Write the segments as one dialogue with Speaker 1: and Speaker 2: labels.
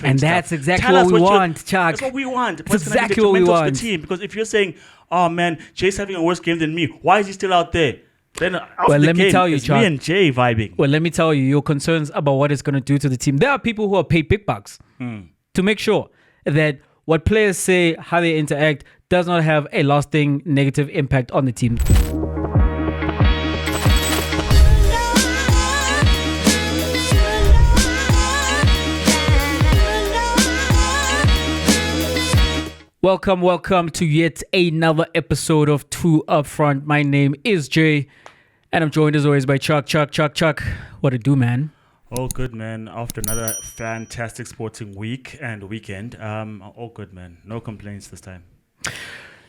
Speaker 1: demonstrate
Speaker 2: And
Speaker 1: stuff.
Speaker 2: that's exactly
Speaker 1: Tell
Speaker 2: what
Speaker 1: us
Speaker 2: we
Speaker 1: you-
Speaker 2: want, Chuck.
Speaker 1: That's what we want.
Speaker 2: That's
Speaker 1: What's gonna be
Speaker 2: exactly what we
Speaker 1: detrimental to
Speaker 2: want.
Speaker 1: the team? Because if you're saying, oh man, Jay's having a worse game than me, why is he still out there? Then after the
Speaker 2: let me
Speaker 1: game,
Speaker 2: tell you,
Speaker 1: it's
Speaker 2: Chuck.
Speaker 1: me and Jay vibing.
Speaker 2: Well, let me tell you, your concerns about what it's going to do to the team. There are people who are paid big bucks to make sure that what players say, how they interact, does not have a lasting negative impact on the team. Welcome to yet another episode of Two Upfront. My name is Jay, and I'm joined as always by Chuck. What it do, man?
Speaker 1: All good, man. After another fantastic sporting week and weekend, all good, man. No complaints this time.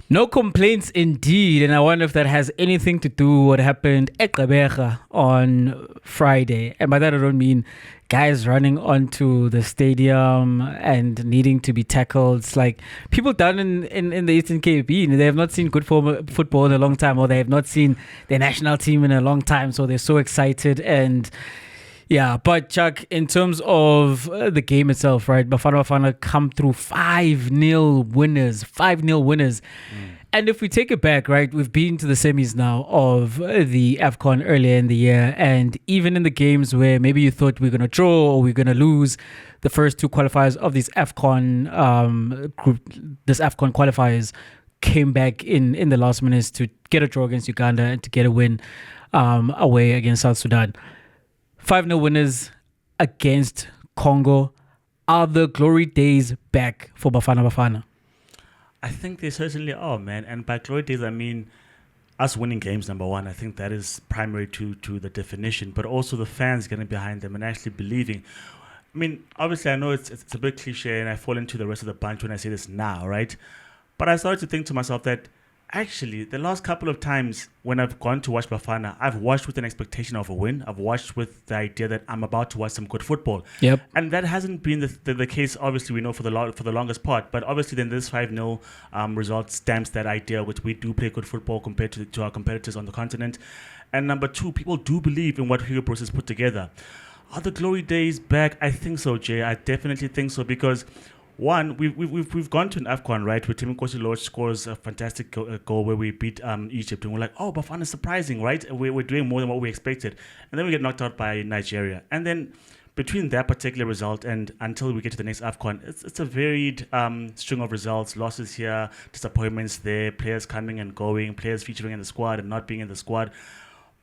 Speaker 2: No complaints indeed, and I wonder if that has anything to do with what happened at Gqeberha on Friday. And by that I don't mean guys running onto the stadium and needing to be tackled. It's like people down in the Eastern Cape, they have not seen good football in a long time, or they have not seen their national team in a long time, so they're so excited. And yeah, but Chuck, in terms of the game itself, right? Bafana Bafana come through 5-0 winners. And if we take it back, right, we've been to the semis now of the AFCON earlier in the year. And even in the games where maybe you thought we're going to draw or we're going to lose, the first two qualifiers of this AFCON qualifiers came back in the last minutes to get a draw against Uganda and to get a win away against South Sudan. 5-0 winners against Congo. Are the glory days back for Bafana Bafana?
Speaker 1: I think they certainly are, man. And by glory days, I mean us winning games, number one. I think that is primary to the definition, but also the fans getting behind them and actually believing. I mean, obviously, I know it's a bit cliche, and I fall into the rest of the bunch when I say this now, right? But I started to think to myself that actually, the last couple of times when I've gone to watch Bafana, I've watched with an expectation of a win. I've watched with the idea that I'm about to watch some good football.
Speaker 2: Yep.
Speaker 1: And that hasn't been the case, obviously, we know for the longest part. But obviously, then this 5-0 result stamps that idea, which we do play good football compared to our competitors on the continent. And number two, people do believe in what Hugo Broos has put together. Are the glory days back? I think so, Jay. I definitely think so, because one, we've gone to an AFCON, right, where T20 World Cup scores a fantastic goal where we beat Egypt, and we're like, oh, Bafana is surprising, right? We're doing more than what we expected. And then we get knocked out by Nigeria. And then between that particular result and until we get to the next AFCON, it's a varied string of results, losses here, disappointments there, players coming and going, players featuring in the squad and not being in the squad.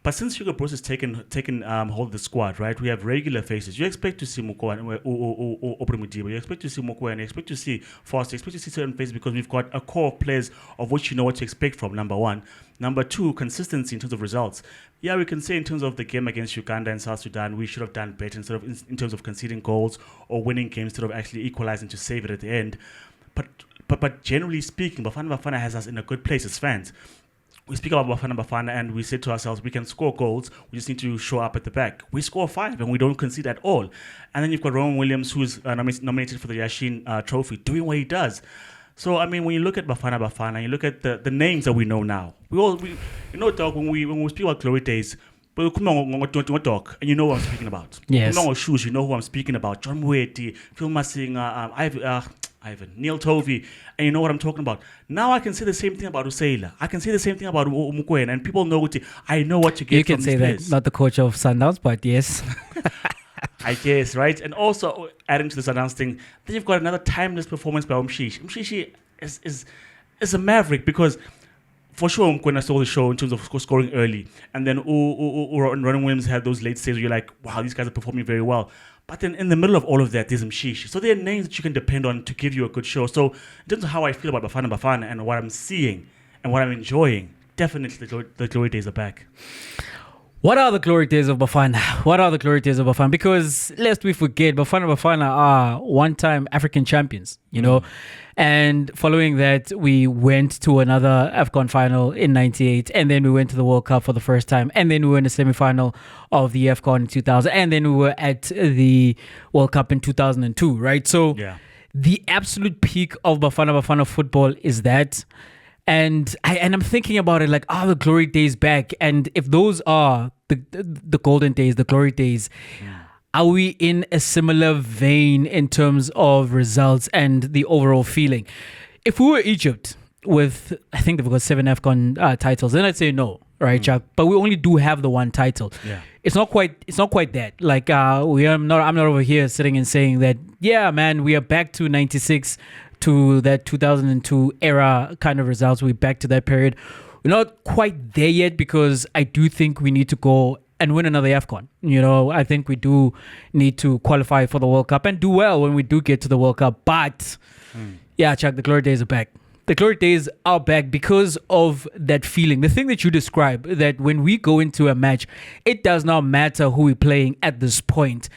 Speaker 1: But since Hugo Broos has taken hold of the squad, right, we have regular faces. You expect to see Mokwa or Opremudiba. You expect to see Mokwa, and you expect to see Foster. You expect to see certain faces because we've got a core of players of which you know what to expect from, number one. Number two, consistency in terms of results. Yeah, we can say in terms of the game against Uganda and South Sudan, we should have done better instead of in terms of conceding goals or winning games instead of actually equalizing to save it at the end. But generally speaking, Bafana has us in a good place as fans. We speak about Bafana Bafana and we say to ourselves, we can score goals, we just need to show up at the back. We score 5 and we don't concede at all. And then you've got Rowan Williams, who's nominated for the Yashin Trophy, doing what he does. So, I mean, when you look at Bafana Bafana, you look at the names that we know now. Dog, when we speak about glory days, but come on, dog, and you know what I'm speaking about.
Speaker 2: Yes.
Speaker 1: Come on, shoes, you know who I'm speaking about. John Mweti, Phil Massing, Ivan, Neil Tovey, and you know what I'm talking about. Now I can say the same thing about Usaila. I can say the same thing about Umukwen, and people know I know what you get from these players. You can say that,
Speaker 2: not the coach of Sundowns, but yes.
Speaker 1: I guess, right? And also adding to the Sundowns thing, then you've got another timeless performance by Umshishi. Umshishi is a maverick because for sure Umkwena stole the show in terms of scoring early, and then Ronald Williams had those late stages where you're like, wow, these guys are performing very well. But then in the middle of all of that, there's Mshishi. So there are names that you can depend on to give you a good show. So in terms of how I feel about Bafana Bafana and what I'm seeing and what I'm enjoying, definitely the glory days are back.
Speaker 2: What are the glory days of Bafana? Because lest we forget, Bafana Bafana are one-time African champions, you know. And following that, we went to another AFCON final in 98. And then we went to the World Cup for the first time. And then we were in the semi-final of the AFCON in 2000. And then we were at the World Cup in 2002, right? So the absolute peak of Bafana Bafana football is that. And I'm thinking about it like, are the glory days back? And if those are the golden days, the glory days, are we in a similar vein in terms of results and the overall feeling? If we were Egypt with, I think they've got 7 AFCON titles, then I'd say no, right, Chuck? But we only do have the one title.
Speaker 1: Yeah.
Speaker 2: It's not quite that. Like I'm not over here sitting and saying that, yeah, man, we are back to 96 to that 2002 era kind of results. We're back to that period. We're not quite there yet because I do think we need to go and win another AFCON. You know, I think we do need to qualify for the World Cup and do well when we do get to the World Cup. But yeah, Chuck, the glory days are back. The glory days are back because of that feeling. The thing that you describe, that when we go into a match, it does not matter who we're playing at this point.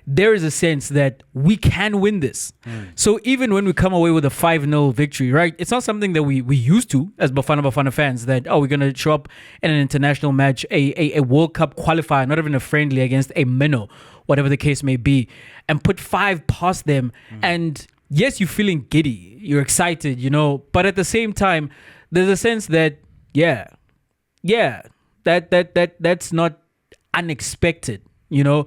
Speaker 2: There is a sense that we can win this. So even when we come away with a 5-0 victory, right? It's not something that we used to as Bafana Bafana fans, that, we're going to show up in an international match, a World Cup qualifier, not even a friendly, against a minnow, whatever the case may be, and put 5 past them. And yes, you're feeling giddy, you're excited, you know, but at the same time, there's a sense that, that's not unexpected, you know.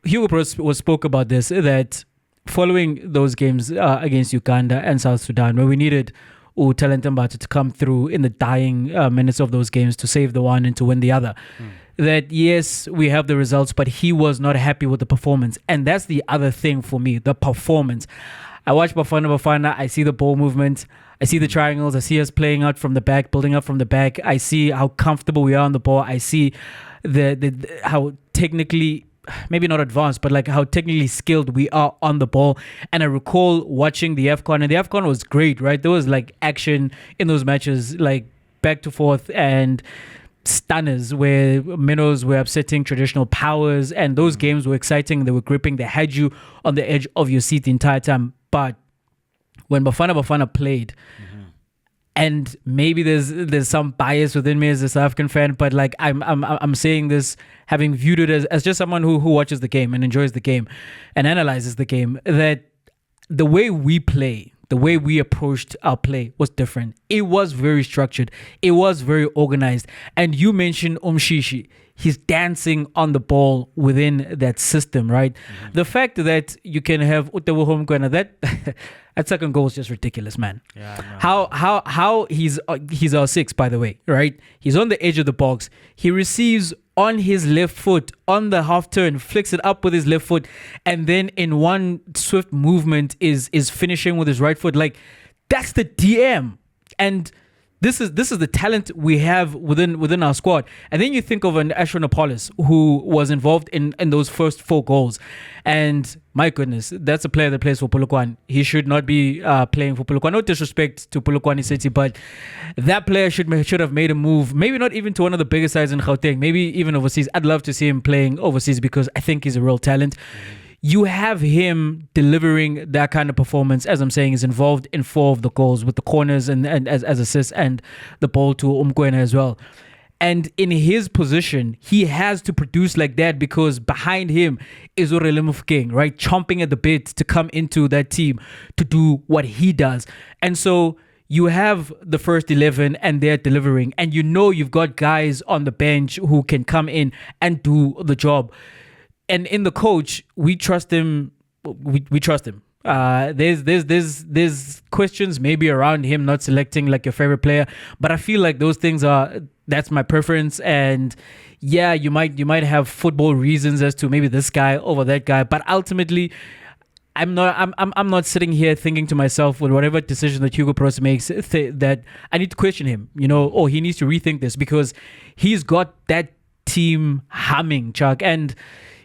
Speaker 2: Hugo Bros spoke about this, that following those games against Uganda and South Sudan, where we needed Talent Mbata to come through in the dying minutes of those games to save the one and to win the other, that yes, we have the results, but he was not happy with the performance. And that's the other thing for me, the performance. I watch Bafana Bafana, I see the ball movement, I see the triangles, I see us playing out from the back, building up from the back, I see how comfortable we are on the ball, I see the how technically, maybe not advanced, but like how technically skilled we are on the ball. And I recall watching the AFCON, and the AFCON was great, right? There was like action in those matches, like back to forth and stunners where minnows were upsetting traditional powers, and those games were exciting, they were gripping, they had you on the edge of your seat the entire time. But when Bafana Bafana played, and maybe there's some bias within me as a South African fan, but like I'm saying this having viewed it as just someone who watches the game and enjoys the game and analyzes the game, that the way we play, the way we approached our play was different. It was very structured. It was very organized. And you mentioned Umshishi. He's dancing on the ball within that system, right? The fact that you can have Utewo Homkwena, that second goal is just ridiculous, man.
Speaker 1: Yeah, no.
Speaker 2: How he's our 6, by the way, right? He's on the edge of the box. He receives on his left foot on the half turn, flicks it up with his left foot, and then in one swift movement is finishing with his right foot. Like, that's the DM. And this is the talent we have within our squad. And then you think of an Astronopolis who was involved in those first 4 goals. And my goodness, that's a player that plays for Polokwane. He should not be playing for Polokwane. No disrespect to Polokwane City, but that player should have made a move. Maybe not even to one of the biggest sides in Gauteng. Maybe even overseas. I'd love to see him playing overseas because I think he's a real talent. You have him delivering that kind of performance, as I'm saying, is involved in 4 of the goals with the corners and as assists and the ball to Umkwena as well. And in his position, he has to produce like that because behind him is Orele Mofokeng, right? Chomping at the bit to come into that team to do what he does. And so you have the first 11 and they're delivering. And you know you've got guys on the bench who can come in and do the job. And in the coach, we trust him. We trust him. There's questions maybe around him not selecting like your favorite player, but I feel like those things that's my preference. And yeah, you might have football reasons as to maybe this guy over that guy, but ultimately, I'm not sitting here thinking to myself with whatever decision that Hugo Bros makes that I need to question him. You know, or he needs to rethink this because he's got that team humming, Chuck. And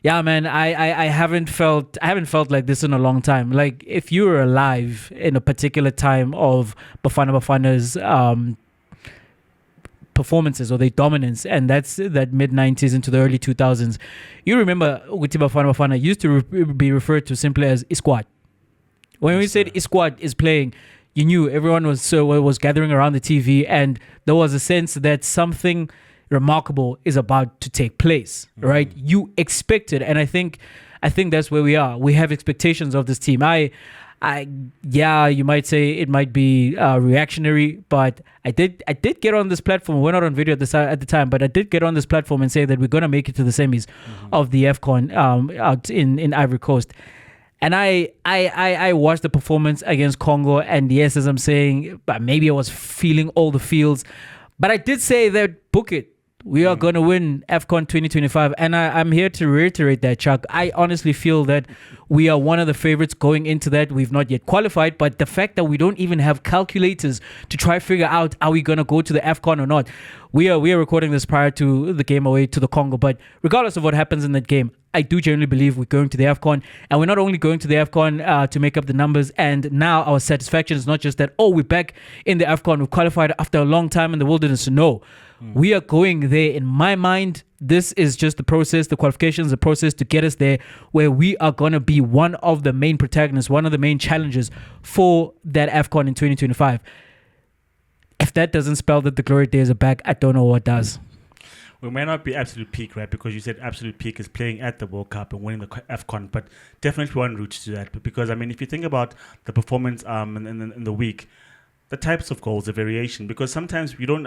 Speaker 2: yeah, man, I haven't felt like this in a long time. Like, if you were alive in a particular time of Bafana Bafana's performances or their dominance, and that's that mid-90s into the early 2000s, you remember Uti Bafana Bafana used to be referred to simply as Isquad. When we said Isquad is playing, you knew everyone was gathering around the TV, and there was a sense that something remarkable is about to take place, right? You expect it, and I think that's where we are. We have expectations of this team. I You might say it might be reactionary, but I did get on this platform. We're not on video at the time, but I did get on this platform and say that we're gonna make it to the semis of the AFCON out in Ivory Coast. And I watched the performance against Congo, and yes, as I'm saying, but maybe I was feeling all the feels, but I did say that book it. We are going to win AFCON 2025. And I'm here to reiterate that, Chuck. I honestly feel that we are one of the favorites going into that. We've not yet qualified, but the fact that we don't even have calculators to try figure out are we going to go to the AFCON or not. We are recording this prior to the game away to the Congo, but regardless of what happens in that game, I do genuinely believe we're going to the AFCON, and we're not only going to the AFCON to make up the numbers, and now our satisfaction is not just that, we're back in the AFCON, we qualified after a long time in the wilderness. No. We are going there. In my mind, this is just the process, the qualifications, the process to get us there, where we are going to be one of the main protagonists, one of the main challenges for that AFCON in 2025. If that doesn't spell that the glory days are back, I don't know what does.
Speaker 1: We may not be absolute peak, right? Because you said absolute peak is playing at the World Cup and winning the AFCON, but definitely one route to that. But because, if you think about the performance in the week, the types of goals, the variation, because sometimes we don't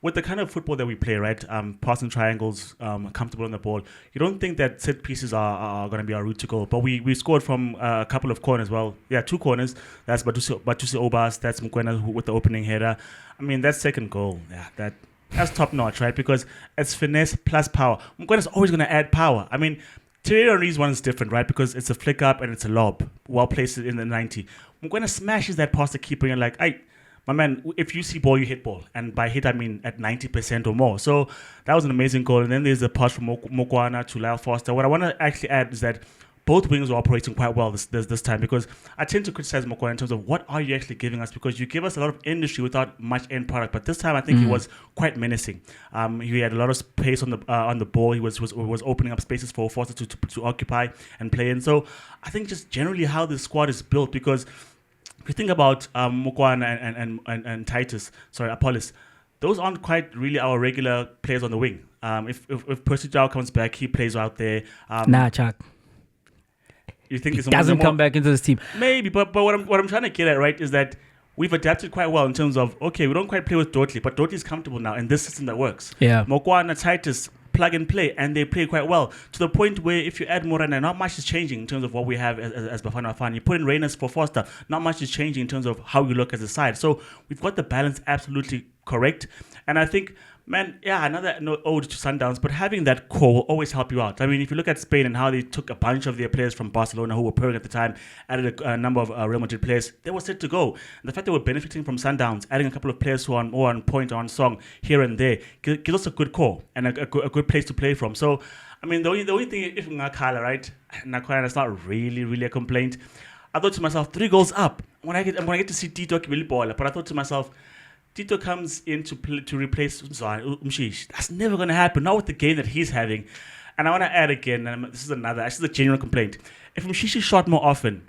Speaker 1: with the kind of football that we play, right? Passing triangles, comfortable on the ball. You don't think that set pieces are going to be our route to goal, but we scored from a couple of corners. Well, yeah, 2 corners. That's Batusi Obas. That's Mkwena with the opening header. That second goal, yeah, that's top notch, right? Because it's finesse plus power. Mkwena's always going to add power. Thierry Henry's one is different, right? Because it's a flick up and it's a lob, well placed in the 90. Mkwena smashes that past the keeper, and you're like, hey, my man, if you see ball, you hit ball. And by hit, I mean at 90% or more. So that was an amazing goal. And then there's a pass from Mokwana to Lyle Foster. What I want to actually add is that both wings were operating quite well this time, because I tend to criticize Mokwana in terms of what are you actually giving us, because you give us a lot of industry without much end product. But this time I think he was quite menacing. He had a lot of space on the ball. He was opening up spaces for Foster to occupy and play in. So I think just generally how this squad is built, because if you think about Mokwana and Apollos, those aren't quite really our regular players on the wing. If Percy Tau comes back, he plays out there.
Speaker 2: Nah, Chuck.
Speaker 1: You think
Speaker 2: he doesn't come back into this team?
Speaker 1: Maybe, but what I'm trying to get at, right, is that we've adapted quite well in terms of, okay, we don't quite play with Dotley, but Dotley's comfortable now in this system that works.
Speaker 2: Yeah.
Speaker 1: Mokwana, Titus, plug and play, and they play quite well, to the point where if you add Morana, not much is changing in terms of what we have as Bafana Bafana. You put in Reyners for Foster, not much is changing in terms of how we look as a side. So we've got the balance absolutely correct, and I think, man, another ode to Sundowns, but having that core will always help you out. If you look at Spain and how they took a bunch of their players from Barcelona who were purring at the time, added a number of Real Madrid players, they were set to go. And the fact they were benefiting from Sundowns, adding a couple of players who are more on point or on song here and there, gives us a good core and a good place to play from. So, the only thing, if Ngakala, right, Nakwana, it's not really a complaint. I thought to myself, 3 goals up. I'm gonna get to see Tito Kibili Baller, but I thought to myself, Tito comes in to replace Umshish. That's never going to happen, not with the game that he's having. And I want to add again, and this is a genuine complaint. If Umshish shot more often,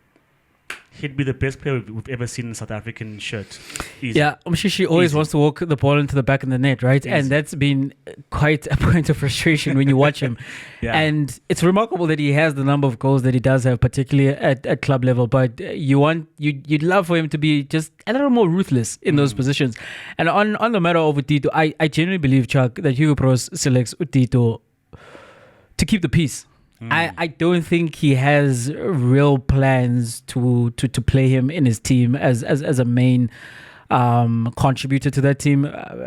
Speaker 1: he'd be the best player we've ever seen in South African shirt. Easy.
Speaker 2: Yeah, Umshishi always wants to walk the ball into the back of the net, right? Easy. And that's been quite a point of frustration when you watch him. Yeah. And it's remarkable that he has the number of goals that he does have, particularly at club level. But you'd love for him to be just a little more ruthless in those positions. And on the matter of Utito, I genuinely believe, Chuck, that Hugo Bros selects Utito to keep the peace. I don't think he has real plans to play him in his team as a main contributor to that team,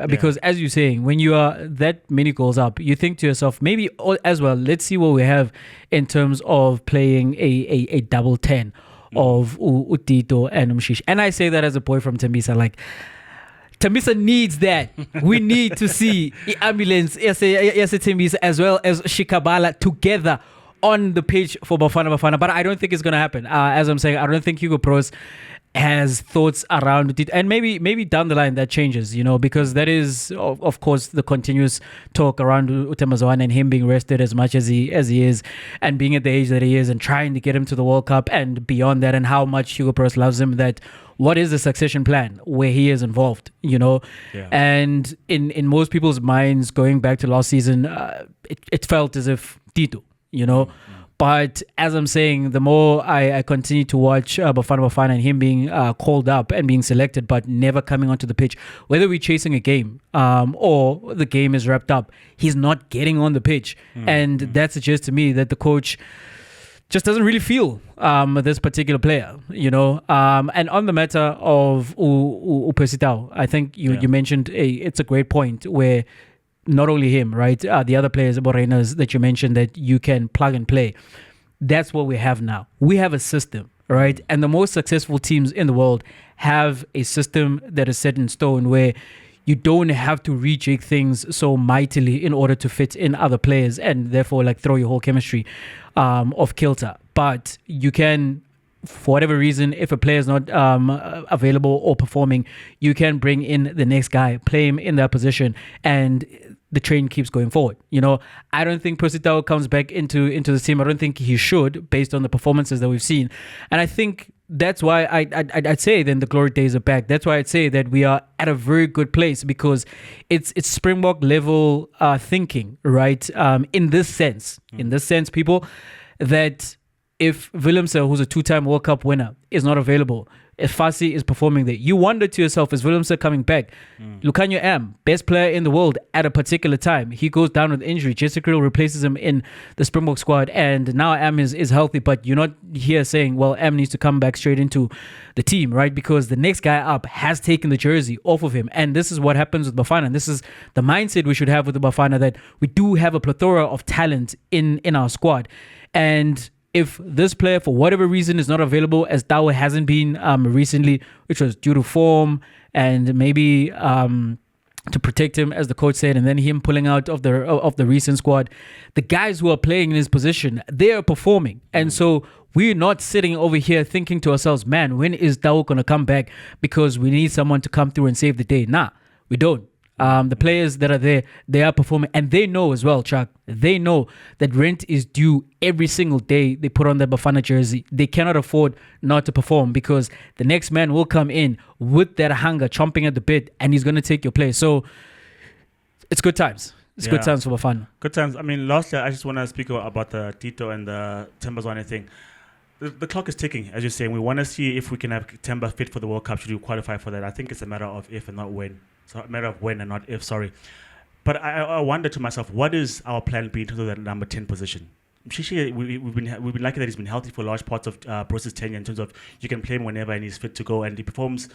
Speaker 2: because as you're saying, when you are that many goals up, you think to yourself, maybe as well, let's see what we have in terms of playing a double 10 of Utito and Umshish. And I say that as a boy from Tembisa, like, Tembisa needs that. We need to see Ambulance, Tembisa, as well as Shikabala together on the pitch for Bafana Bafana, but I don't think it's going to happen. As I'm saying, I don't think Hugo Bros has thoughts around it, and maybe down the line that changes, because that is of course the continuous talk around Utemazoane and him being rested as much as he is, and being at the age that he is, and trying to get him to the World Cup and beyond that, and how much Hugo Bros loves him. That what is the succession plan where he is involved, And in most people's minds, going back to last season, it felt as if Tito. But as I'm saying, the more I continue to watch Bafana Bafana and him being called up and being selected, but never coming onto the pitch, whether we're chasing a game or the game is wrapped up, he's not getting on the pitch. And that suggests to me that the coach just doesn't really feel this particular player, you know. And on the matter of Upesitao, I think you mentioned it's a great point where not only him, right? The other players, Borenas, that you mentioned that you can plug and play. That's what we have now. We have a system, right? And the most successful teams in the world have a system that is set in stone where you don't have to rejig things so mightily in order to fit in other players and therefore like throw your whole chemistry off kilter. But you can, for whatever reason, if a player is not available or performing, you can bring in the next guy, play him in that position, and the train keeps going forward. You know, I don't think Persitao comes back into the team. I don't think he should, based on the performances that we've seen. And I think that's why I'd say then the glory days are back. That's why I'd say that we are at a very good place, because it's Springbok level thinking, right? In this sense, people, that if Willemse, who's a 2-time World Cup winner, is not available, if Fassi is performing there, you wonder to yourself, is Willemse coming back? Lucanio Am, best player in the world at a particular time, he goes down with injury. Jesse Kriel replaces him in the Springbok squad, and now Am is healthy, but you're not here saying, well, Am needs to come back straight into the team, right? Because the next guy up has taken the jersey off of him, and this is what happens with Bafana, and this is the mindset we should have with the Bafana, that we do have a plethora of talent in our squad. And if this player, for whatever reason, is not available, as Dawa hasn't been recently, which was due to form and maybe to protect him, as the coach said, and then him pulling out of the recent squad, the guys who are playing in his position, they are performing. And so we're not sitting over here thinking to ourselves, man, when is Dawa going to come back? Because we need someone to come through and save the day. Nah, we don't. The players that are there, they are performing, and they know as well, Chuck. They know that rent is due every single day they put on their Bafana jersey. They cannot afford not to perform, because the next man will come in with that hunger, chomping at the bit, and he's going to take your place. So it's good times. It's good times for Bafana.
Speaker 1: Good times. I mean, lastly, I just want to speak about the Tito and the Tembazwane thing. The clock is ticking, as you're saying. We want to see if we can have Temba fit for the World Cup. Should we qualify for that? I think it's a matter of if and not when. So a matter of when and not if, sorry. But I wonder to myself, what is our plan B to that number 10 position? Shishi, we've been lucky that he's been healthy for large parts of Bruce's tenure, in terms of you can play him whenever and he's fit to go, and he performs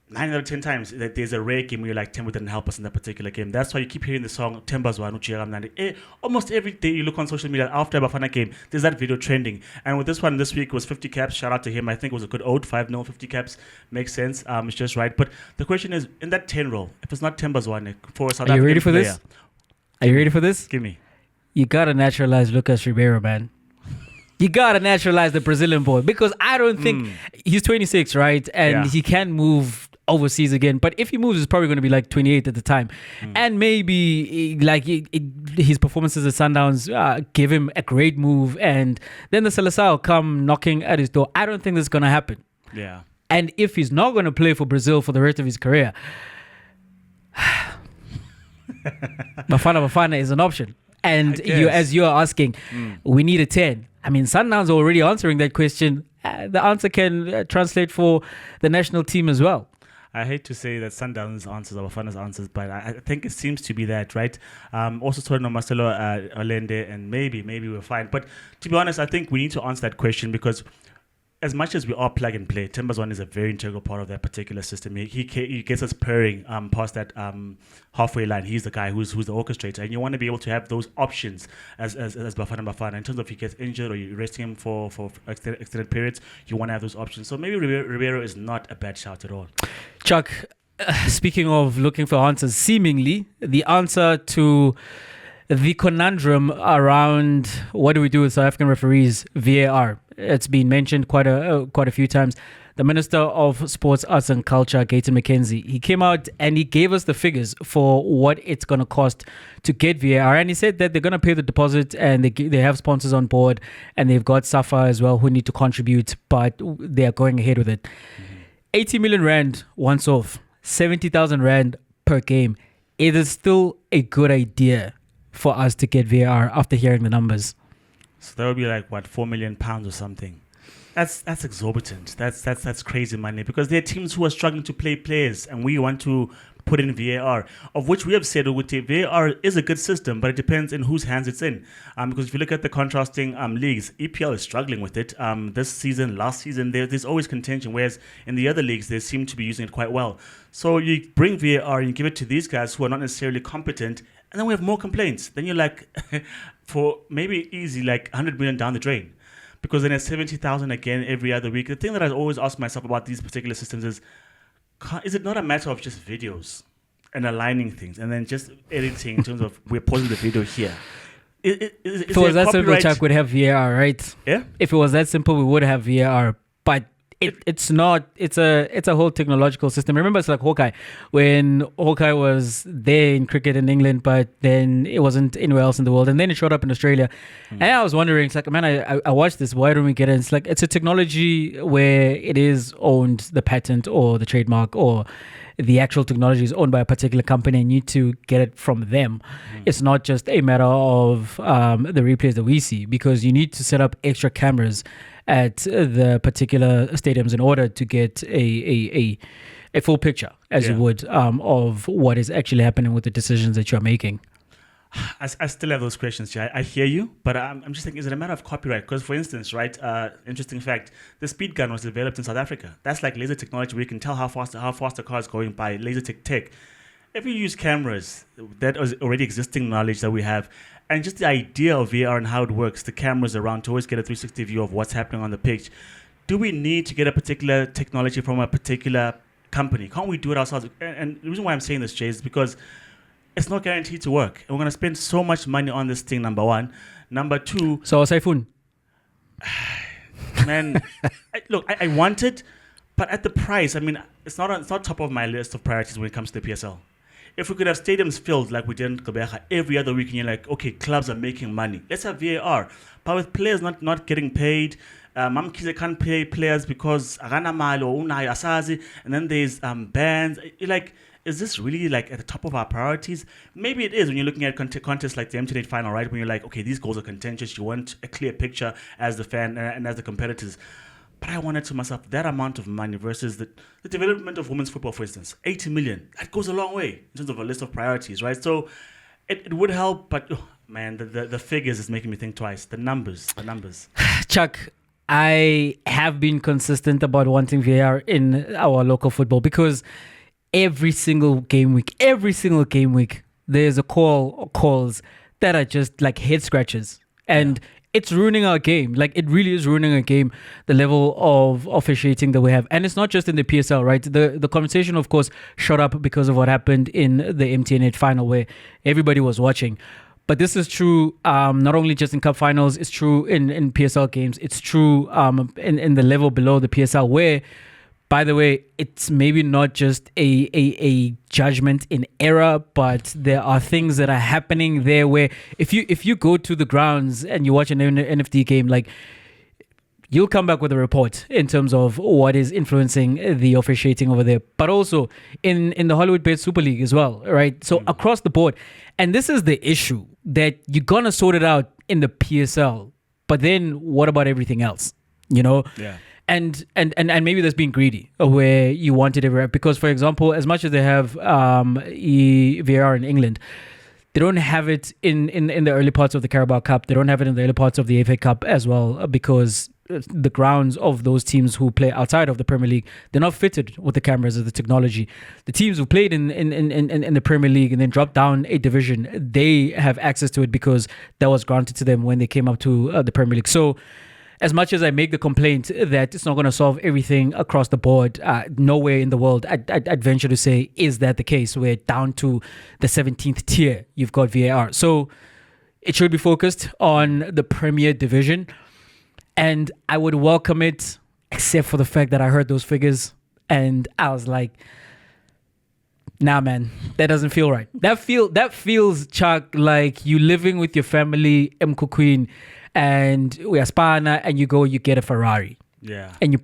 Speaker 1: 9 out of 10 times. That there's a rare game where you're like, Temba didn't help us in that particular game. That's why you keep hearing the song Tembazwane Uchiramnandi. Almost every day you look on social media after a Bafana game, there's that video trending. And with this one this week, it was 50 caps. Shout out to him. I think it was a good ode, 5-0, 50 caps. Makes sense. It's just right. But the question is, in that 10 role, if it's not Tembazwane for a South African player.
Speaker 2: Are you ready for this? Are you ready for this?
Speaker 1: Give me.
Speaker 2: You got to naturalize Lucas Ribeiro, man. You got to naturalize the Brazilian boy, because I don't think he's 26, right? And he can move overseas again, but if he moves, it's probably going to be like 28 at the time, and maybe like his performances at Sundowns give him a great move, and then the Seleção come knocking at his door. I don't think that's going to happen. And if he's not going to play for Brazil for the rest of his career, Bafana is an option. And as you're asking, we need a 10. I mean, Sundowns are already answering that question. The answer can translate for the national team as well.
Speaker 1: I hate to say that Sundowns answers are Bafana's answers, but I think it seems to be that, right? Also talking on Marcelo Allende, and maybe we're fine. But to be honest, I think we need to answer that question, because as much as we are plug and play, Tembazwane is a very integral part of that particular system. He gets us purring past that halfway line. He's the guy who's the orchestrator, and you want to be able to have those options as Bafana. In terms of if he gets injured or you're resting him for extended periods, you want to have those options. So maybe Ribeiro is not a bad shout at all.
Speaker 2: Chuck, speaking of looking for answers, seemingly the answer to the conundrum around what do we do with South African referees, VAR. It's been mentioned quite a few times. The Minister of Sports, Arts and Culture, Gayton McKenzie, he came out and he gave us the figures for what it's going to cost to get VAR. And he said that they're going to pay the deposit, and they have sponsors on board, and they've got SAFA as well who need to contribute, but they are going ahead with it. 80 million rand once off, 70,000 rand per game. It is still a good idea for us to get VAR after hearing the numbers.
Speaker 1: So that would be like what, £4 million or something. That's exorbitant. That's crazy money, because there are teams who are struggling to play players, and we want to put in VAR, of which we have said VAR is a good system, but it depends in whose hands it's in. Because if you look at the contrasting leagues, EPL is struggling with it. This season, last season, there's always contention, whereas in the other leagues, they seem to be using it quite well. So you bring VAR and you give it to these guys who are not necessarily competent, and then we have more complaints. Then you're like, for maybe easy, like 100 million down the drain. Because then it's 70,000 again every other week. The thing that I always ask myself about these particular systems is it not a matter of just videos and aligning things and then just editing in terms of we're pausing the video here?
Speaker 2: If it was that simple, Chuck would have VAR, right?
Speaker 1: Yeah.
Speaker 2: If it was that simple, we would have VAR. But it's not. It's a whole technological system. Remember, it's like Hawkeye. When Hawkeye was there in cricket in England, but then it wasn't anywhere else in the world, and then it showed up in Australia. And I was wondering, it's like, man, I watched this. Why don't we get it? It's like it's a technology where it is owned, the patent or the trademark or the actual technology is owned by a particular company, and you need to get it from them. It's not just a matter of the replays that we see, because you need to set up extra cameras at the particular stadiums in order to get a full picture, as you would, of what is actually happening with the decisions that you're making.
Speaker 1: I still have those questions, Jay. I hear you, but I'm just thinking, is it a matter of copyright? Because, for instance, right, interesting fact, the speed gun was developed in South Africa. That's like laser technology. We can tell how fast a car is going by laser tech. If you use cameras, that is already existing knowledge that we have, and just the idea of VR and how it works, the cameras around to always get a 360 view of what's happening on the pitch. Do we need to get a particular technology from a particular company? Can't we do it ourselves? And the reason why I'm saying this, Jay, is because it's not guaranteed to work. And we're going to spend so much money on this thing, number one. Number two...
Speaker 2: So, Saifun?
Speaker 1: Man, I want it, but at the price, I mean, it's not top of my list of priorities when it comes to the PSL. If we could have stadiums filled like we did in Gqeberha every other week, and you're like, okay, clubs are making money. Let's have VAR. But with players not getting paid, Mamkize can't pay players because Agana Malo, Unai Asazi, and then there's bans. You're like, is this really like at the top of our priorities? Maybe it is when you're looking at contests like the MT8 final, right? When you're like, okay, these goals are contentious. You want a clear picture as the fan and as the competitors. But I wanted to myself, that amount of money versus the development of women's football, for instance, 80 million. That goes a long way in terms of a list of priorities, right? So it would help, but man, the figures is making me think twice. The numbers.
Speaker 2: Chuck, I have been consistent about wanting VAR in our local football, because every single game week, there's a call or calls that are just like head scratches. And it's ruining our game. Like, it really is ruining our game, the level of officiating that we have. And it's not just in the PSL, right? The conversation, of course, shot up because of what happened in the MTN8 final, where everybody was watching. But this is true not only just in cup finals, it's true in PSL games. It's true in the level below the PSL, where, by the way, it's maybe not just a judgment in error, but there are things that are happening there where if you go to the grounds and you watch an NFD game, like, you'll come back with a report in terms of what is influencing the officiating over there, but also in the Hollywood-based Super League as well, right? So across the board. And this is the issue, that you're going to sort it out in the PSL, but then what about everything else, you know?
Speaker 1: Yeah.
Speaker 2: And maybe that's being greedy, where you wanted everywhere. Because, for example, as much as they have VAR in England, they don't have it in the early parts of the Carabao Cup. They don't have it in the early parts of the FA Cup as well, because the grounds of those teams who play outside of the Premier League, they're not fitted with the cameras or the technology. The teams who played in the Premier League and then dropped down a division, they have access to it because that was granted to them when they came up to the Premier League. So, as much as I make the complaint that it's not going to solve everything across the board, nowhere in the world, I'd venture to say, is that the case, where down to the 17th tier, you've got VAR. So it should be focused on the Premier Division. And I would welcome it, except for the fact that I heard those figures and I was like, nah, man, that doesn't feel right. That feels, Chuck, like you living with your family, Queen, and we are Spana, and you get a Ferrari.
Speaker 1: Yeah.
Speaker 2: And you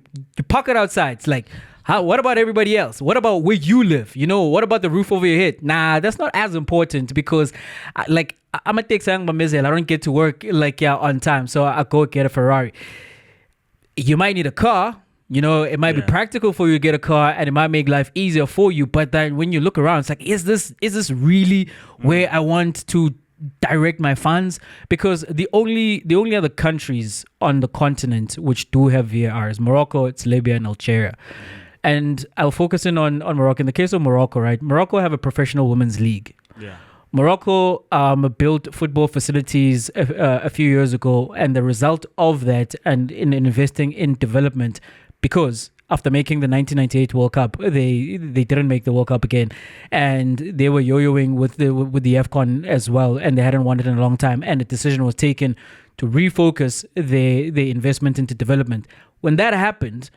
Speaker 2: park it outside. It's like, what about everybody else? What about where you live? You know, what about the roof over your head? Nah, that's not as important, because I'm a take saying I don't get to work like on time, so I go get a Ferrari. You might need a car. It might be practical for you to get a car, and it might make life easier for you. But then when you look around, it's like, is this really where I want to direct my funds? Because the only other countries on the continent which do have VAR is Morocco, it's Libya, and Algeria. And I'll focus in on Morocco. In the case of Morocco, right? Morocco have a professional women's league.
Speaker 1: Yeah.
Speaker 2: Morocco built football facilities a few years ago, and the result of that, and in investing in development, because after making the 1998 World Cup, they didn't make the World Cup again, and they were yo-yoing with the AFCON as well, and they hadn't won it in a long time, and a decision was taken to refocus the investment into development. When that happened,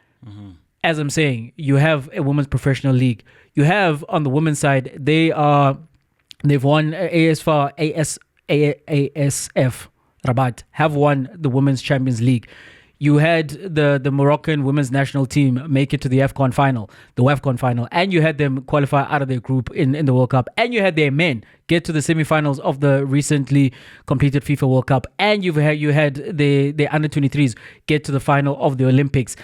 Speaker 2: as I'm saying, you have a women's professional league. You have on the women's side, they've won ASF Rabat have won the Women's Champions League. You had the Moroccan women's national team make it to the WAFCON final, and you had them qualify out of their group in the World Cup, and you had their men get to the semifinals of the recently completed FIFA World Cup, and you had the under 23s get to the final of the Olympics.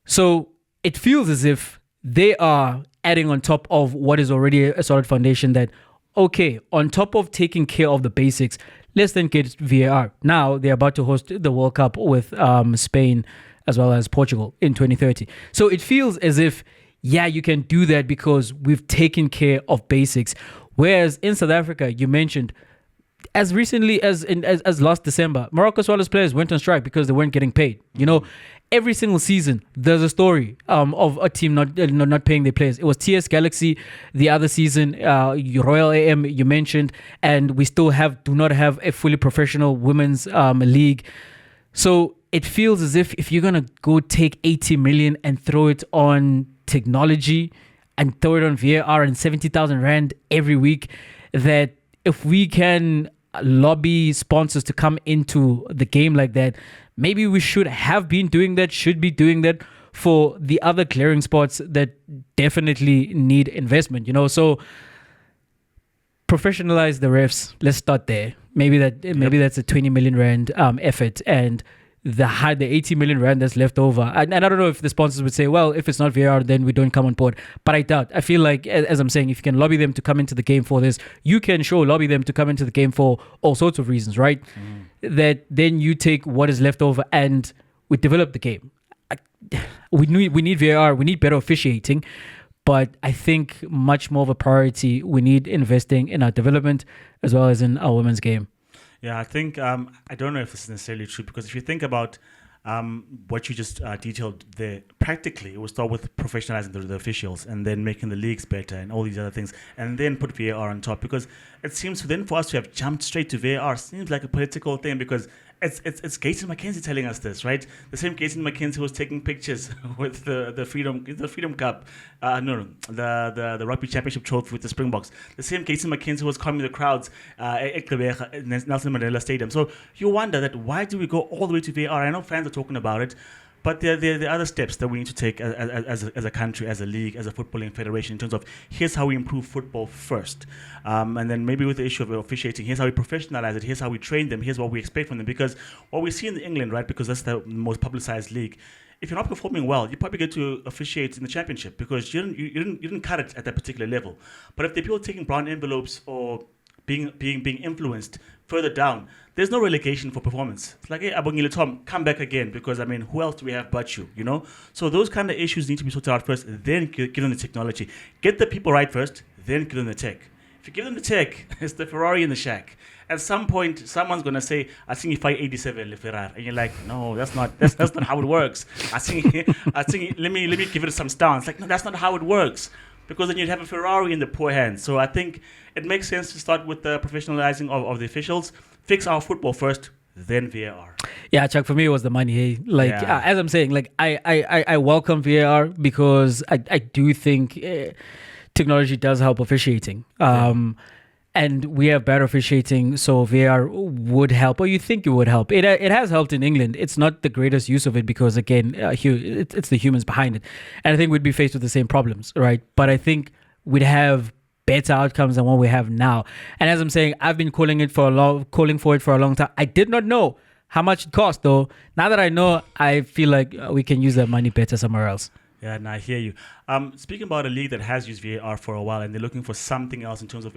Speaker 2: So it feels as if they are adding on top of what is already a solid foundation that, okay, on top of taking care of the basics, let's then get VAR. Now they're about to host the World Cup with Spain as well as Portugal in 2030. So it feels as if, you can do that because we've taken care of basics. Whereas in South Africa, you mentioned, as recently as last December, Morocco Swallows players went on strike because they weren't getting paid. Every single season, there's a story of a team not paying their players. It was TS Galaxy the other season, Royal AM you mentioned, and we still do not have a fully professional women's league. So it feels as if you're gonna go take 80 million and throw it on technology and throw it on VAR and 70,000 rand every week, that if we can lobby sponsors to come into the game like that, maybe we should be doing that for the other clearing spots that definitely need investment, So professionalize the refs. Let's start there. Maybe that's a 20 million rand effort, and the 80 million rand that's left over. And I don't know if the sponsors would say, well, if it's not VAR, then we don't come on board. But I doubt. I feel like, as I'm saying, if you can lobby them to come into the game for this, you can lobby them to come into the game for all sorts of reasons, right? That then you take what is left over and we develop the game. We need VAR. We need better officiating. But I think much more of a priority, we need investing in our development as well as in our women's game.
Speaker 1: Yeah, I think, I don't know if this is necessarily true, because if you think about what you just detailed there, practically it will start with professionalizing the officials and then making the leagues better and all these other things, and then put VAR on top, because it seems for us to have jumped straight to VAR seems like a political thing, because it's Gaten McKenzie telling us this, right? The same Gaten McKenzie was taking pictures with the Freedom Cup, the Rugby Championship trophy with the Springboks. The same Gaten McKenzie was calming the crowds at Nelson Mandela Stadium. So you wonder that why do we go all the way to VAR? I know fans are talking about it, but there are other steps that we need to take as a country, as a league, as a footballing federation, in terms of here's how we improve football first. And then maybe with the issue of officiating, here's how we professionalize it, here's how we train them, here's what we expect from them. Because what we see in England, right, because that's the most publicized league, if you're not performing well, you probably get to officiate in the championship because you didn't cut it at that particular level. But if the people taking brown envelopes or being influenced further down, there's no relegation for performance. It's like, hey, Abongile Tom, come back again, because who else do we have but you? So those kind of issues need to be sorted out first, then give them the technology. Get the people right first, then give them the tech. If you give them the tech, it's the Ferrari in the shack. At some point, someone's gonna say, "I think you fight 87 Le Ferrari," and you're like, "No, that's not how it works." I think let me give it some stance. Like, no, that's not how it works. Because then you'd have a Ferrari in the poor hands. So I think it makes sense to start with the professionalizing of the officials. Fix our football first, then VAR.
Speaker 2: Yeah, Chuck, for me it was the money. Hey? As I'm saying, I welcome VAR because I do think technology does help officiating. And we have better officiating, so VAR would help, or you think it would help. It has helped in England. It's not the greatest use of it because, again, it's the humans behind it. And I think we'd be faced with the same problems, right? But I think we'd have better outcomes than what we have now. And as I'm saying, I've been calling for it for a long time. I did not know how much it cost, though. Now that I know, I feel like we can use that money better somewhere else.
Speaker 1: Yeah, and I hear you. Speaking about a league that has used VAR for a while, and they're looking for something else in terms of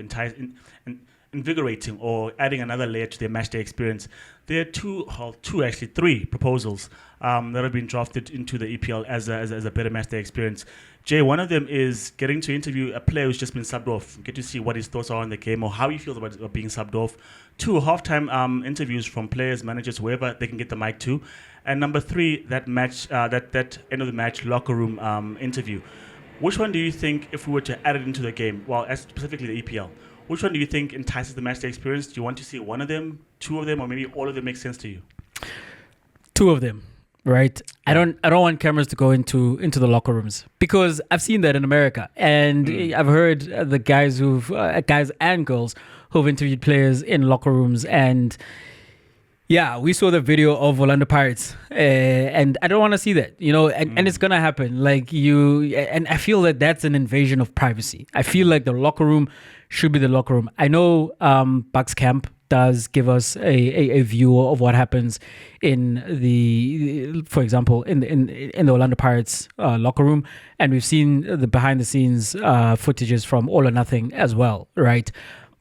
Speaker 1: invigorating or adding another layer to their matchday experience. There are three proposals that have been drafted into the EPL as a better matchday experience. Jay, one of them is getting to interview a player who's just been subbed off, get to see what his thoughts are on the game or how he feels about being subbed off. 2, halftime interviews from players, managers, whoever they can get the mic to. And number 3, that end of the match locker room interview. Which one do you think, if we were to add it into the game, specifically the EPL, which one do you think entices the matchday experience? Do you want to see one of them, 2 of them, or maybe all of them make sense to you?
Speaker 2: 2 of them, right? I don't want cameras to go into the locker rooms because I've seen that in America, and I've heard the guys guys and girls who've interviewed players in locker rooms, and yeah, we saw the video of Orlando Pirates, and I don't want to see that, and it's gonna happen. And I feel that that's an invasion of privacy. I feel like the locker room should be the locker room. I know Bucks Camp does give us a view of what happens for example, in the Orlando Pirates locker room, and we've seen the behind the scenes footages from All or Nothing as well, right?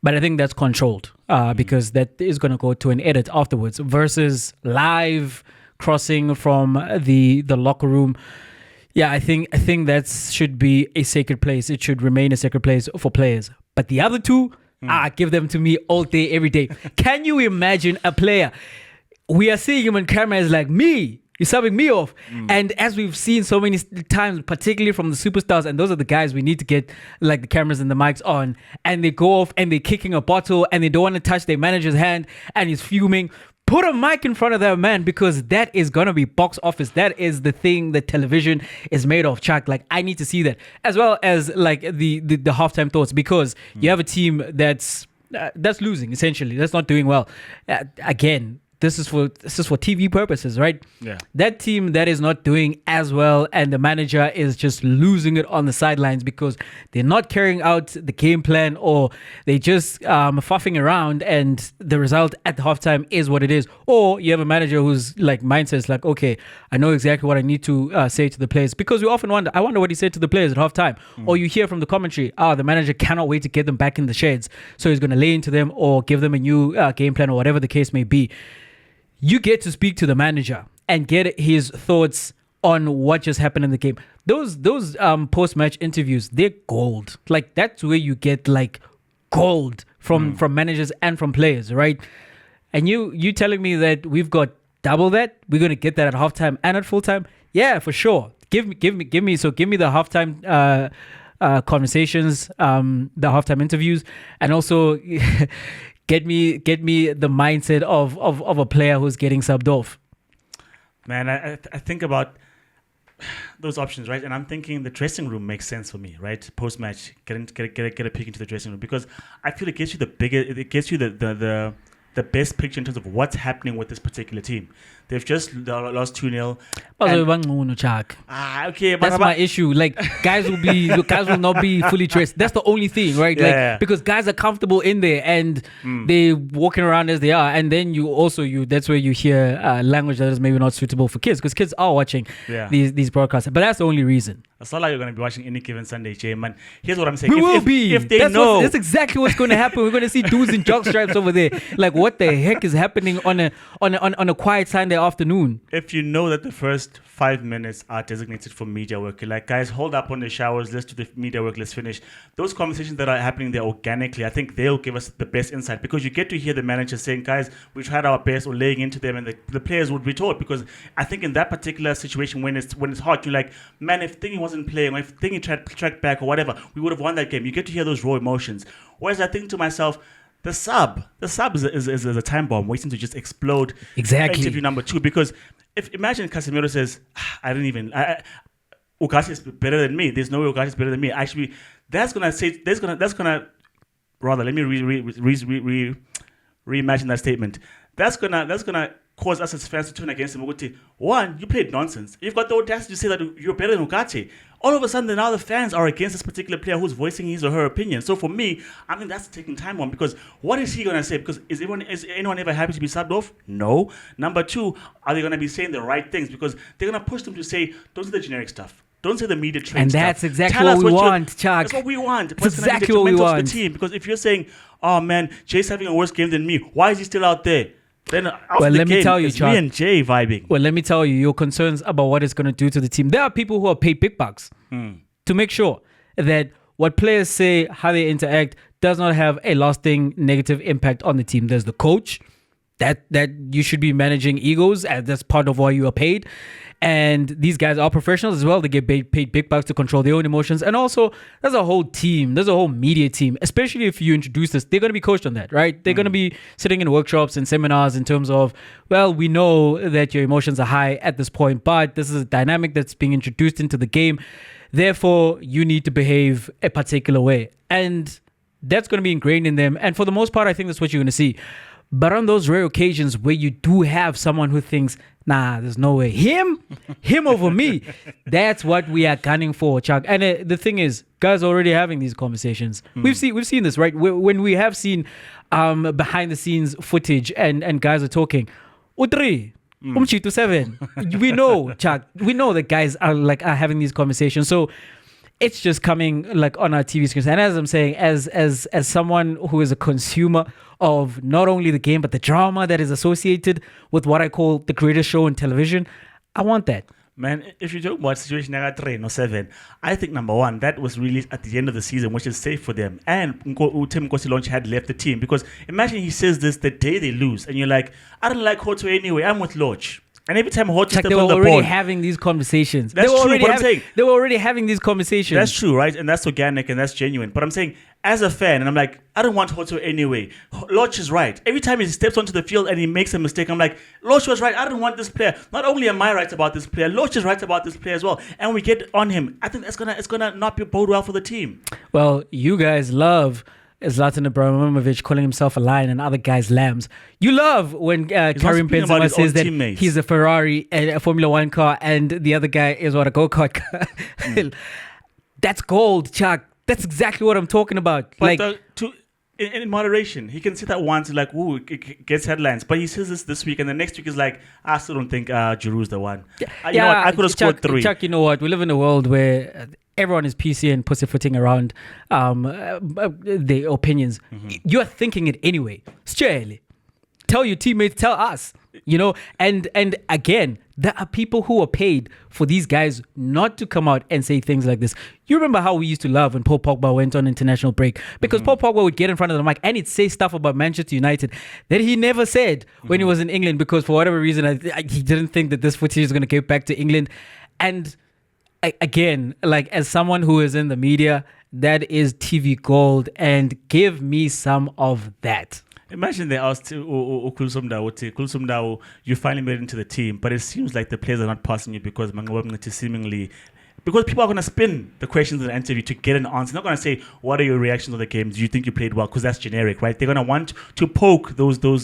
Speaker 2: But I think that's controlled because that is going to go to an edit afterwards versus live crossing from the locker room. Yeah, I think that should be a sacred place. It should remain a sacred place for players. But the other 2, give them to me all day, every day. Can you imagine a player? We are seeing him on camera as like, me, you're subbing me off. And as we've seen so many times, particularly from the superstars, and those are the guys we need to get like the cameras and the mics on, and they go off and they're kicking a bottle and they don't want to touch their manager's hand and he's fuming. Put a mic in front of that man, because that is going to be box office. That is the thing that television is made of, Chuck. Like, I need to see that. As well as like the halftime thoughts, because you have a team that's losing, essentially. That's not doing well. Again, this is for TV purposes, right?
Speaker 1: Yeah.
Speaker 2: That team that is not doing as well, and the manager is just losing it on the sidelines because they're not carrying out the game plan, or they just fuffing around, and the result at the halftime is what it is. Or you have a manager who's like mindset's like, okay, I know exactly what I need to say to the players, because we often wonder what he said to the players at halftime. Or you hear from the commentary, the manager cannot wait to get them back in the sheds, so he's going to lay into them or give them a new game plan or whatever the case may be. You get to speak to the manager and get his thoughts on what just happened in the game. Those post-match interviews, they're gold. Like, that's where you get like gold from managers and from players, right? And you telling me that we've got double that? We're gonna get that at halftime and at full time? Yeah, for sure. Give me. So give me the halftime conversations, the halftime interviews, and also. Get me the mindset of a player who's getting subbed off.
Speaker 1: Man, I think about those options, right? And I'm thinking the dressing room makes sense for me, right? Post match, get a peek into the dressing room, because I feel it gives you the best picture in terms of what's happening with this particular team. They've just lost 2-0. Okay,
Speaker 2: that's my issue. Like, guys will not be fully dressed. That's the only thing, right?
Speaker 1: Yeah.
Speaker 2: Like, because guys are comfortable in there and they're walking around as they are. And then that's where you hear language that is maybe not suitable for kids, because kids are watching these broadcasts. But that's the only reason.
Speaker 1: It's not like you're going to be watching any given Sunday, Jay, man. Here's what I'm saying.
Speaker 2: We will be.
Speaker 1: If they
Speaker 2: that's exactly what's going to happen. We're going to see dudes in jock stripes over there. Like, what the heck is happening on a quiet Sunday afternoon?
Speaker 1: If you know that the first 5 minutes are designated for media work, you're like, guys, hold up on the showers. Let's do the media work. Let's finish. Those conversations that are happening there organically, I think they'll give us the best insight, because you get to hear the manager saying, guys, we tried our best, or laying into them, and the players would retort. Because I think in that particular situation, when it's hot, you're like, man, if Thingy wasn't playing, or if Thingy tried to track back or whatever, we would have won that game. You get to hear those raw emotions. Whereas I think to myself, the sub is a time bomb waiting to just explode.
Speaker 2: Exactly.
Speaker 1: Interview number 2, because imagine Casemiro says, Ugarte is better than me. There's no way Ugarte is better than me. Actually, let me reimagine that statement. That's gonna cause us as fans to turn against him. One, you played nonsense. You've got the audacity to say that you're better than Ugarte. All of a sudden, now the fans are against this particular player who's voicing his or her opinion. So for me, I think that's taking time on, because what is he going to say? Because is anyone ever happy to be subbed off? No. Number two, are they going to be saying the right things? Because they're going to push them to say, don't say the generic stuff. Don't say the media trained
Speaker 2: And
Speaker 1: stuff.
Speaker 2: that's exactly
Speaker 1: Tell us
Speaker 2: what we want, Chuck.
Speaker 1: That's what we want.
Speaker 2: That's exactly what we
Speaker 1: To
Speaker 2: want.
Speaker 1: the team. Because if you're saying, oh man, Jay's having a worse game than me, why is he still out there? Then after
Speaker 2: Well,
Speaker 1: the
Speaker 2: let me
Speaker 1: game,
Speaker 2: tell you,
Speaker 1: it's
Speaker 2: Chuck.
Speaker 1: me and Jay vibing.
Speaker 2: Well, let me tell you, your concerns about what it's going to do to the team. There are people who are paid big bucks to make sure that what players say, how they interact, does not have a lasting negative impact on the team. There's the coach, that you should be managing egos, and that's part of why you are paid. And these guys are professionals as well. They get paid big bucks to control their own emotions. And also, there's a whole team. There's a whole media team. Especially if you introduce this, they're going to be coached on that, right? They're going to be sitting in workshops and seminars in terms of, well, we know that your emotions are high at this point, but this is a dynamic that's being introduced into the game. Therefore, you need to behave a particular way. And that's going to be ingrained in them. And for the most part, I think that's what you're going to see. But on those rare occasions where you do have someone who thinks, nah, there's no way. Him over me. That's what we are gunning for, Chuck. And the thing is, guys are already having these conversations. We've seen this, right? When we have seen behind the scenes footage and guys are talking, Utri, to 7. We know, Chuck. We know that guys are having these conversations. So it's just coming like on our TV screens. And as I'm saying, as someone who is a consumer of not only the game, but the drama that is associated with what I call the greatest show in television, I want that.
Speaker 1: Man, if you talk about situation at 3 or 7, I think number one, that was released at the end of the season, which is safe for them. And Tim Nkosi had left the team, because imagine he says this the day they lose, and you're like, I don't like Hoto anyway, I'm with Lodge. And every time Hoto steps on the ball,
Speaker 2: they were already having these conversations.
Speaker 1: That's true, but I'm saying
Speaker 2: they were already having these conversations.
Speaker 1: That's true, right? And that's organic and that's genuine. But I'm saying, as a fan, and I'm like, I don't want Hoto anyway. Lodge is right. Every time he steps onto the field and he makes a mistake, I'm like, Lodge was right. I don't want this player. Not only am I right about this player, Lodge is right about this player as well. And we get on him. I think it's gonna not be bode well for the team.
Speaker 2: Well, you guys love Zlatan Ibrahimovic calling himself a lion and other guys lambs. You love when Karim Benzema says that
Speaker 1: teammates.
Speaker 2: He's a Ferrari and a Formula One car and the other guy is a go-kart car. That's gold, Chuck. That's exactly what I'm talking about.
Speaker 1: But in moderation, he can say that once, like, ooh, it gets headlines. But he says this week, and the next week is like, I still don't think Giroud's the one. You know what? I could have scored 3.
Speaker 2: Chuck, you know what? We live in a world where everyone is PC and pussyfooting around their opinions. You're thinking it anyway. Straight. Tell your teammates, tell us. You know, and again, there are people who are paid for these guys not to come out and say things like this. You remember how we used to love when Paul Pogba went on international break, because Paul Pogba would get in front of the mic and he'd say stuff about Manchester United that he never said when he was in England, because for whatever reason he didn't think that this footage is going to get back to England. And again, like, as someone who is in the media, that is TV gold, and give me some of that.
Speaker 1: Imagine they asked Kulsumdao, you finally made it into the team, but it seems like the players are not passing you because people are going to spin the questions in the interview to get an answer. They're not going to say, what are your reactions on the game? Do you think you played well? Because that's generic, right? They're going to want to poke those players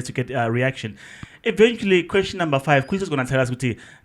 Speaker 1: to get a reaction. Eventually, question number 5, Chris is going to tell us,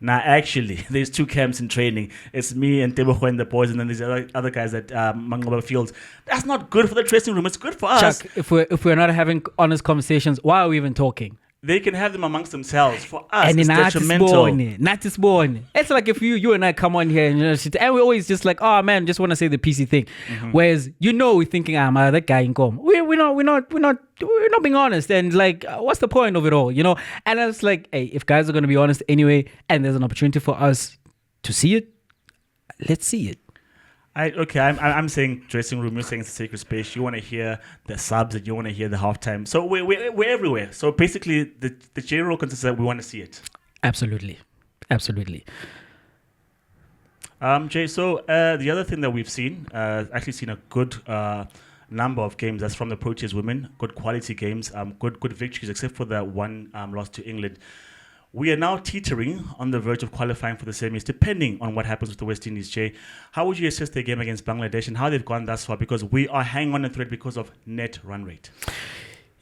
Speaker 1: actually, there's 2 camps in training. It's me and Tebogo and the boys, and then there's other guys at Mangoba Fields. That's not good for the dressing room. It's good for us.
Speaker 2: Chuck, if we're not having honest conversations, why are we even talking?
Speaker 1: They can have them amongst themselves. For us,
Speaker 2: and
Speaker 1: it's detrimental.
Speaker 2: Not this born. It's like if you and I come on here and we're always just like, oh man, just want to say the PC thing. Whereas we're thinking, that guy in com. We're not being honest. And like, what's the point of it all? You know? And it's like, hey, if guys are going to be honest anyway, and there's an opportunity for us to see it, let's see it.
Speaker 1: I'm saying dressing room. You're saying it's a sacred space. You want to hear the subs, and you want to hear the halftime. So we're everywhere. So basically, the general consensus that we want to see it.
Speaker 2: Absolutely.
Speaker 1: Jay. So the other thing that we've seen, actually seen a good number of games. That's from the Proteas Women. Good quality games. Good victories, except for the one loss to England. We are now teetering on the verge of qualifying for the semis, depending on what happens with the West Indies, Jay. How would you assess their game against Bangladesh and how they've gone thus far? Because we are hanging on a thread because of net run rate.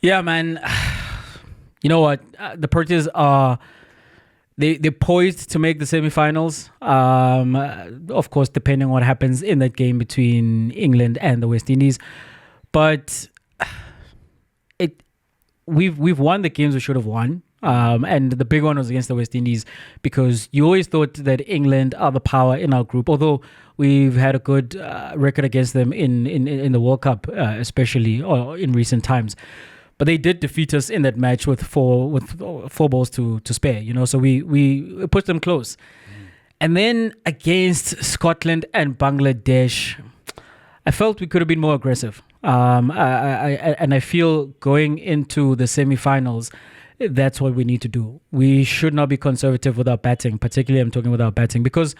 Speaker 2: Yeah, man. you know what? The Proteas are they're poised to make the semifinals. Of course, depending on what happens in that game between England and the West Indies, but we've won the games we should have won. And the big one was against the West Indies, because you always thought that England are the power in our group, although we've had a good record against them in the World Cup, especially or in recent times. But they did defeat us in that match with four balls to spare, so we pushed them close. And then against Scotland and Bangladesh, I felt we could have been more aggressive. I feel going into the semi-finals, that's what we need to do. We should not be conservative with our batting, particularly I'm talking with our batting, because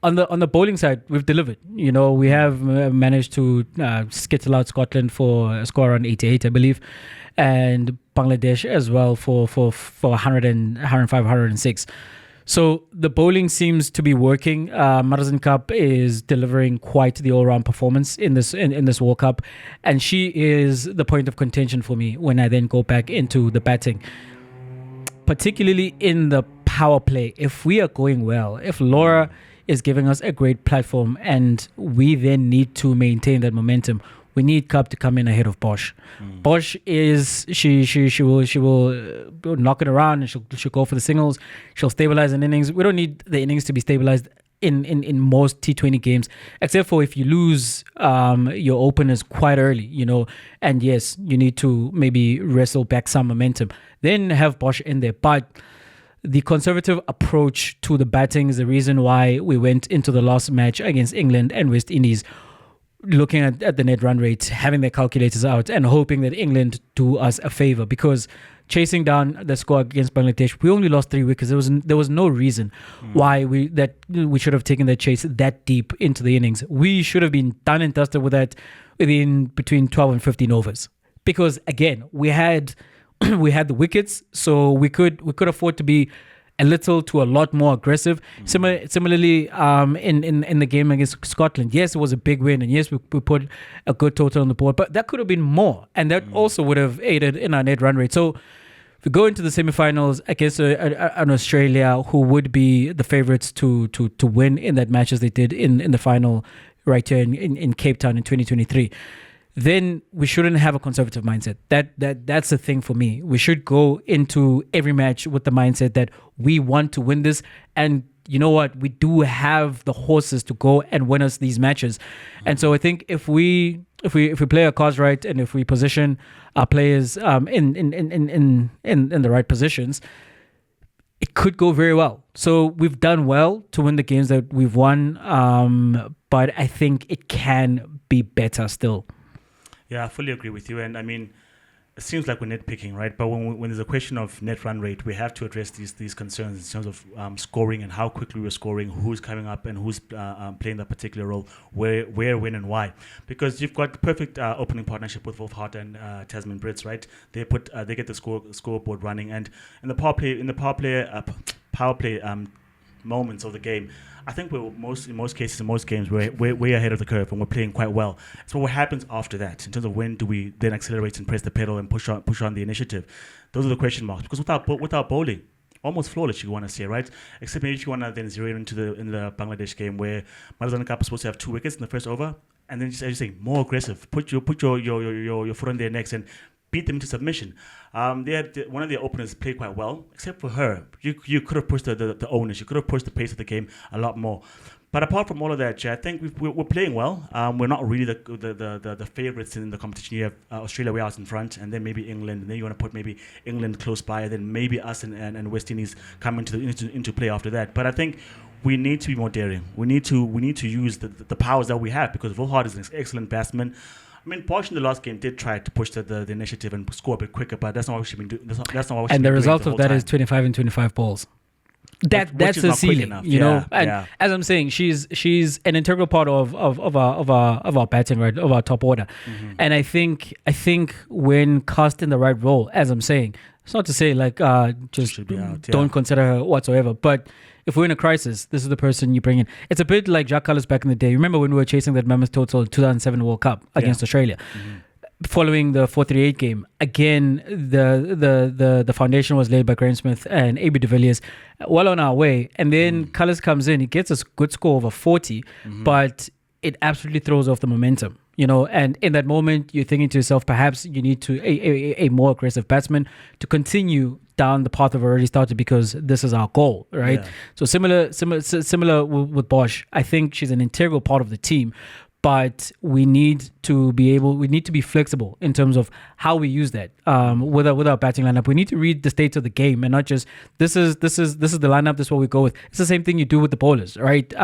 Speaker 2: on the bowling side, we've delivered. We have managed to skittle out Scotland for a score around 88, I believe, and Bangladesh as well for 105, 106. So the bowling seems to be working. Marzan Cup is delivering quite the all-round performance in this World Cup, and she is the point of contention for me when I then go back into the batting, particularly in the power play. If we are going well, if Laura is giving us a great platform, and we then need to maintain that momentum, we need Cup to come in ahead of Bosch. Bosch is she will knock it around, and she'll go for the singles. She'll stabilize an innings. We don't need the innings to be stabilized in most T20 games, except for if you lose your openers quite early, and yes, you need to maybe wrestle back some momentum, then have Bosch in there. But the conservative approach to the batting is the reason why we went into the last match against England and West Indies looking at the net run rates, having their calculators out, and hoping that England do us a favor, because chasing down the score against Bangladesh, we only lost 3 wickets. There was no reason why we should have taken that chase that deep into the innings. We should have been done and dusted with that within between 12 and 15 overs, because again, we had the wickets, so we could afford to be a little to a lot more aggressive. Similarly, in the game against Scotland, yes, it was a big win, and yes, we put a good total on the board, but that could have been more, and that also would have aided in our net run rate. So if we go into the semi-finals against an Australia, who would be the favourites to win in that match, as they did in the final right here in Cape Town in 2023, then we shouldn't have a conservative mindset. That's the thing for me. We should go into every match with the mindset that we want to win this, and you know what? We do have the horses to go and win us these matches. And so I think if we play our cards right, and if we position our players in the right positions, it could go very well. So we've done well to win the games that we've won, but I think it can be better still.
Speaker 1: Yeah, I fully agree with you. And I mean, it seems like we're nitpicking, right? But when there's a question of net run rate, we have to address these concerns in terms of scoring and how quickly we're scoring, who's coming up and who's playing that particular role, where, when, and why. Because you've got the perfect opening partnership with Wolf Hart and Tasman Brits, right? They get the scoreboard running, and in the power play moments of the game, I think in most games, we're ahead of the curve, and we're playing quite well. So what happens after that, in terms of when do we then accelerate and press the pedal and push on the initiative? Those are the question marks. Because without bowling, almost flawless, you want to say, right? Except maybe you want to then zero in the Bangladesh game, where Marzan Cup is supposed to have 2 wickets in the first over, and then just, as you say, more aggressive. Put your foot on their necks and beat them into submission. One of their openers played quite well, except for her. You could have pushed the owners. You could have pushed the pace of the game a lot more. But apart from all of that, I think we're playing well. We're not really the favourites in the competition. You have Australia way out in front, and then maybe England, and then you want to put maybe England close by, and then maybe us and West Indies come into play after that. But I think we need to be more daring. We need to use the powers that we have, because Volhard is an excellent batsman. I mean, Bosch in the last game did try to push the initiative and score a bit quicker, but that's not what she's been doing. That's not what she's been doing.
Speaker 2: And the result of that is 25 and 25 balls. That's the ceiling, you know. And as I'm saying, she's an integral part of our batting, right, of our top order. Mm-hmm. And I think when cast in the right role, as I'm saying, it's not to say like don't consider her whatsoever, but if we're in a crisis, this is the person you bring in. It's a bit like Jacques Callis back in the day. Remember when we were chasing that mammoth total in 2007 World Cup against Australia? Mm-hmm. following the 438 game, again, the foundation was laid by Graham Smith and AB de Villiers, well on our way. And then Cullis comes in, he gets a good score over 40, but it absolutely throws off the momentum. And in that moment, you're thinking to yourself, perhaps you need to a more aggressive batsman to continue down the path we've already started, because this is our goal, right? Yeah. So similar with Bosch. I think she's an integral part of the team, but we need to be flexible in terms of how we use that with our batting lineup. We need to read the state of the game and not just this is the lineup, this is what we go with. It's the same thing you do with the bowlers, right?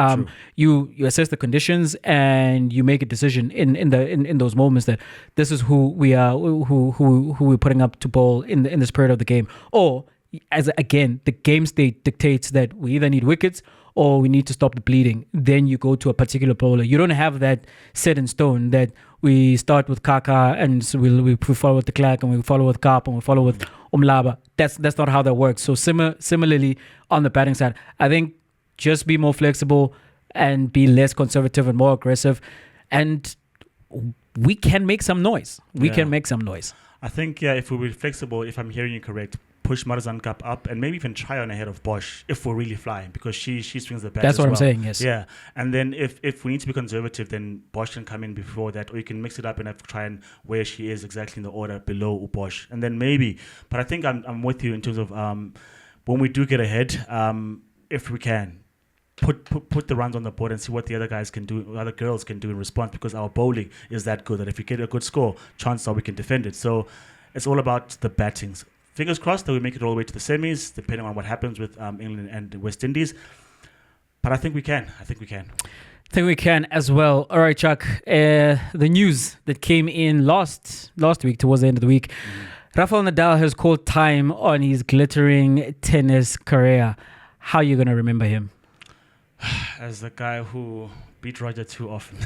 Speaker 2: You assess the conditions and you make a decision in those moments that this is who we are, who we're putting up to bowl in the spirit of the game. Or the game state dictates that we either need wickets or we need to stop the bleeding. Then you go to a particular bowler. You don't have that set in stone that we start with Kaka and so we follow with the Clark and we follow with Kap and we follow with Umlaba. That's not how that works. So similarly on the batting side, I think just be more flexible and be less conservative and more aggressive, and we can make some noise. I think, if we were flexible, if I'm hearing you correct, push Marizan Cup up and maybe even try on ahead of Bosch if we're really flying, because she swings the bat. That's what I'm saying, yes. Yeah. And then if we need to be conservative, then Bosch can come in before that, or you can mix it up and have to try and where she is exactly in the order below Bosch. And then maybe, but I think I'm with you in terms of when we do get ahead, if we can, put the runs on the board and see what the other guys can do, other girls can do in response, because our bowling is that good that if we get a good score, chances are we can defend it. So it's all about the battings. Fingers crossed that we make it all the way to the semis, depending on what happens with England and West Indies. But I think we can. I think we can as well. All right, Chuck. The news that came in last week, towards the end of the week, Rafael Nadal has called time on his glittering tennis career. How are you going to remember him?
Speaker 1: As the guy who beat Roger too often.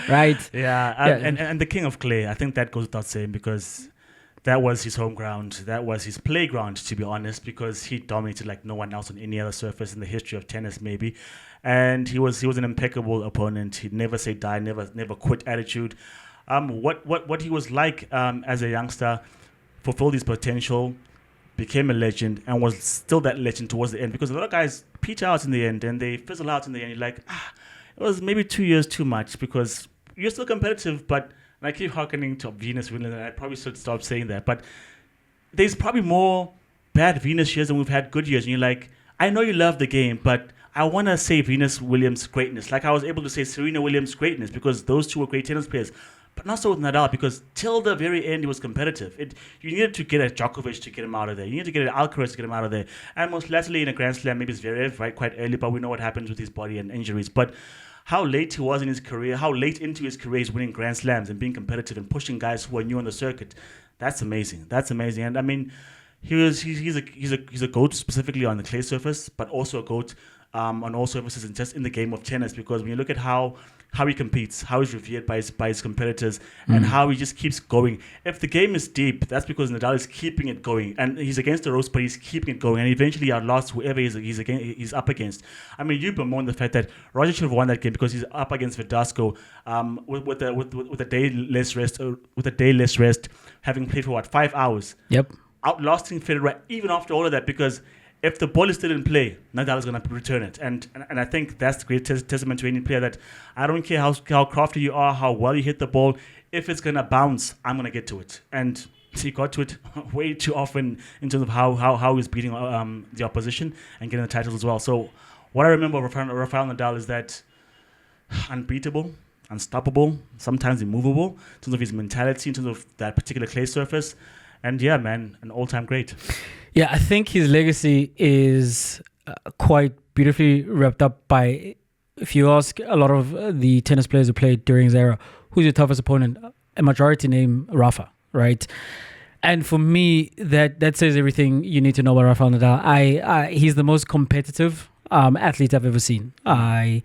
Speaker 2: Right.
Speaker 1: Yeah. And the king of clay. I think that goes without saying, because that was his home ground. That was his playground, to be honest, because he dominated like no one else on any other surface in the history of tennis, maybe. And he was an impeccable opponent. He'd never say die, never quit attitude. What he was like as a youngster, fulfilled his potential, became a legend, and was still that legend towards the end. Because a lot of guys peter out in the end and they fizzle out in the end. You're like, it was maybe 2 years too much, because you're still competitive, but. And I keep hearkening to Venus Williams, and I probably should stop saying that. But there's probably more bad Venus years than we've had good years. And you're like, I know you love the game, but I want to say Venus Williams' greatness. Like I was able to say Serena Williams' greatness, because those two were great tennis players. But not so with Nadal, because till the very end, he was competitive. You needed to get a Djokovic to get him out of there. You needed to get an Alcaraz to get him out of there. And most latterly in a Grand Slam, maybe it's Zverev, right, quite early, but we know what happens with his body and injuries. But how late he was in his career, how late into his career he's winning Grand Slams and being competitive and pushing guys who are new on the circuit. That's amazing. And I mean, he's a GOAT specifically on the clay surface, but also a GOAT on all surfaces and just in the game of tennis, because when you look at how he competes, how he's revered by his competitors, and how he just keeps going. If the game is deep, that's because Nadal is keeping it going, and he's against the ropes, but he's keeping it going, and eventually outlasts whoever he's up against. I mean, you bemoan the fact that Roger should have won that game because he's up against Verdasco with a day less rest, having played for 5 hours.
Speaker 2: Yep.
Speaker 1: Outlasting Federer even after all of that, because if the ball is still in play, Nadal is going to return it. And I think that's the great testament to any player, that I don't care how crafty you are, how well you hit the ball. If it's going to bounce, I'm going to get to it. And he got to it way too often in terms of how he's beating the opposition and getting the titles as well. So what I remember of Rafael Nadal is that unbeatable, unstoppable, sometimes immovable in terms of his mentality, in terms of that particular clay surface. And yeah, man, an all-time great.
Speaker 2: Yeah, I think his legacy is quite beautifully wrapped up by, if you ask a lot of the tennis players who played during his era, who's your toughest opponent? A majority name Rafa, right? And for me, that says everything you need to know about Rafael Nadal. He's the most competitive athlete I've ever seen. I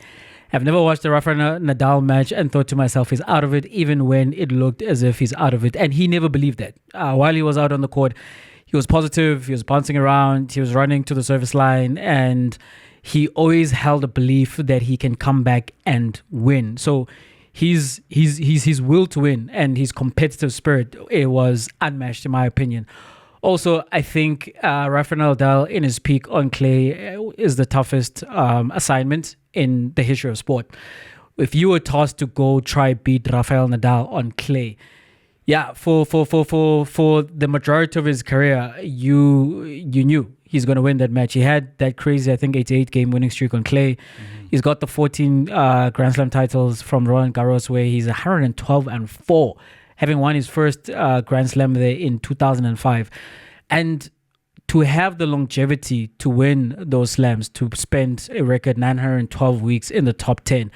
Speaker 2: have never watched a Rafael Nadal match and thought to myself, he's out of it, even when it looked as if he's out of it. And he never believed that. While he was out on the court, he was positive, he was bouncing around, he was running to the service line, and he always held a belief that he can come back and win. So his will to win and his competitive spirit, it was unmatched in my opinion. Also, I think Rafael Nadal in his peak on clay is the toughest assignment in the history of sport. If you were tasked to go try beat Rafael Nadal on clay, yeah, for the majority of his career, you knew he's going to win that match. He had that crazy, I think, 88 game winning streak on clay. Mm-hmm. He's got the 14 Grand Slam titles from Roland Garros, where he's 112-4. Having won his first Grand Slam there in 2005. And to have the longevity to win those slams, to spend a record 912 weeks in the top 10,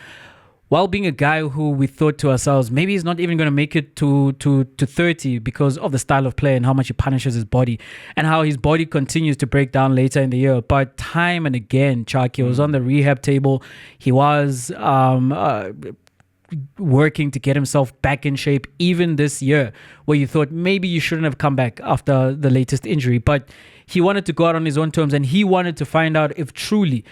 Speaker 2: while being a guy who we thought to ourselves, maybe he's not even going to make it to 30 because of the style of play and how much he punishes his body and how his body continues to break down later in the year. But time and again, Chuck, he was on the rehab table. He was working to get himself back in shape even this year, where you thought maybe you shouldn't have come back after the latest injury, but he wanted to go out on his own terms and he wanted to find out if truly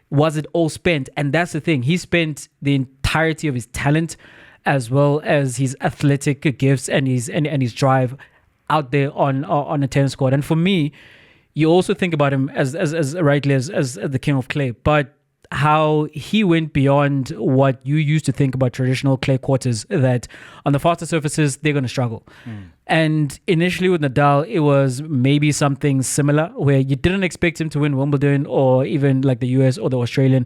Speaker 2: was it all spent. And that's the thing, he spent the entirety of his talent as well as his athletic gifts and his drive out there on a tennis court. And for me, you also think about him as rightly as the king of clay, but how he went beyond what you used to think about traditional clay quarters, that on the faster surfaces, they're going to struggle. And initially with Nadal, it was maybe something similar where you didn't expect him to win Wimbledon or even like the US or the Australian.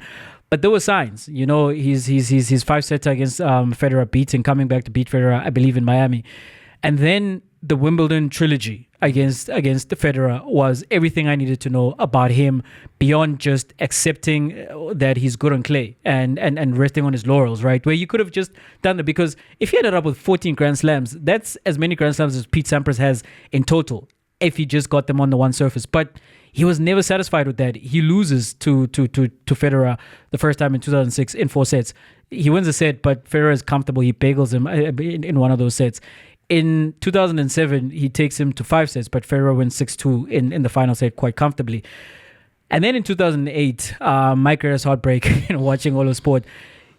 Speaker 2: But there were signs, his 5-setter against Federer beating, coming back to beat Federer, I believe, in Miami. And then the Wimbledon trilogy against Federer was everything I needed to know about him, beyond just accepting that he's good on clay and resting on his laurels, right? Where you could have just done it, because if he ended up with 14 Grand Slams, that's as many Grand Slams as Pete Sampras has in total, if he just got them on the one surface. But he was never satisfied with that. He loses to Federer the first time in 2006 in 4 sets. He wins a set, but Federer is comfortable. He bagels him in one of those sets. In 2007, he takes him to 5 sets, but Federer wins 6-2 in the final set quite comfortably. And then in 2008, my greatest heartbreak watching all of sport,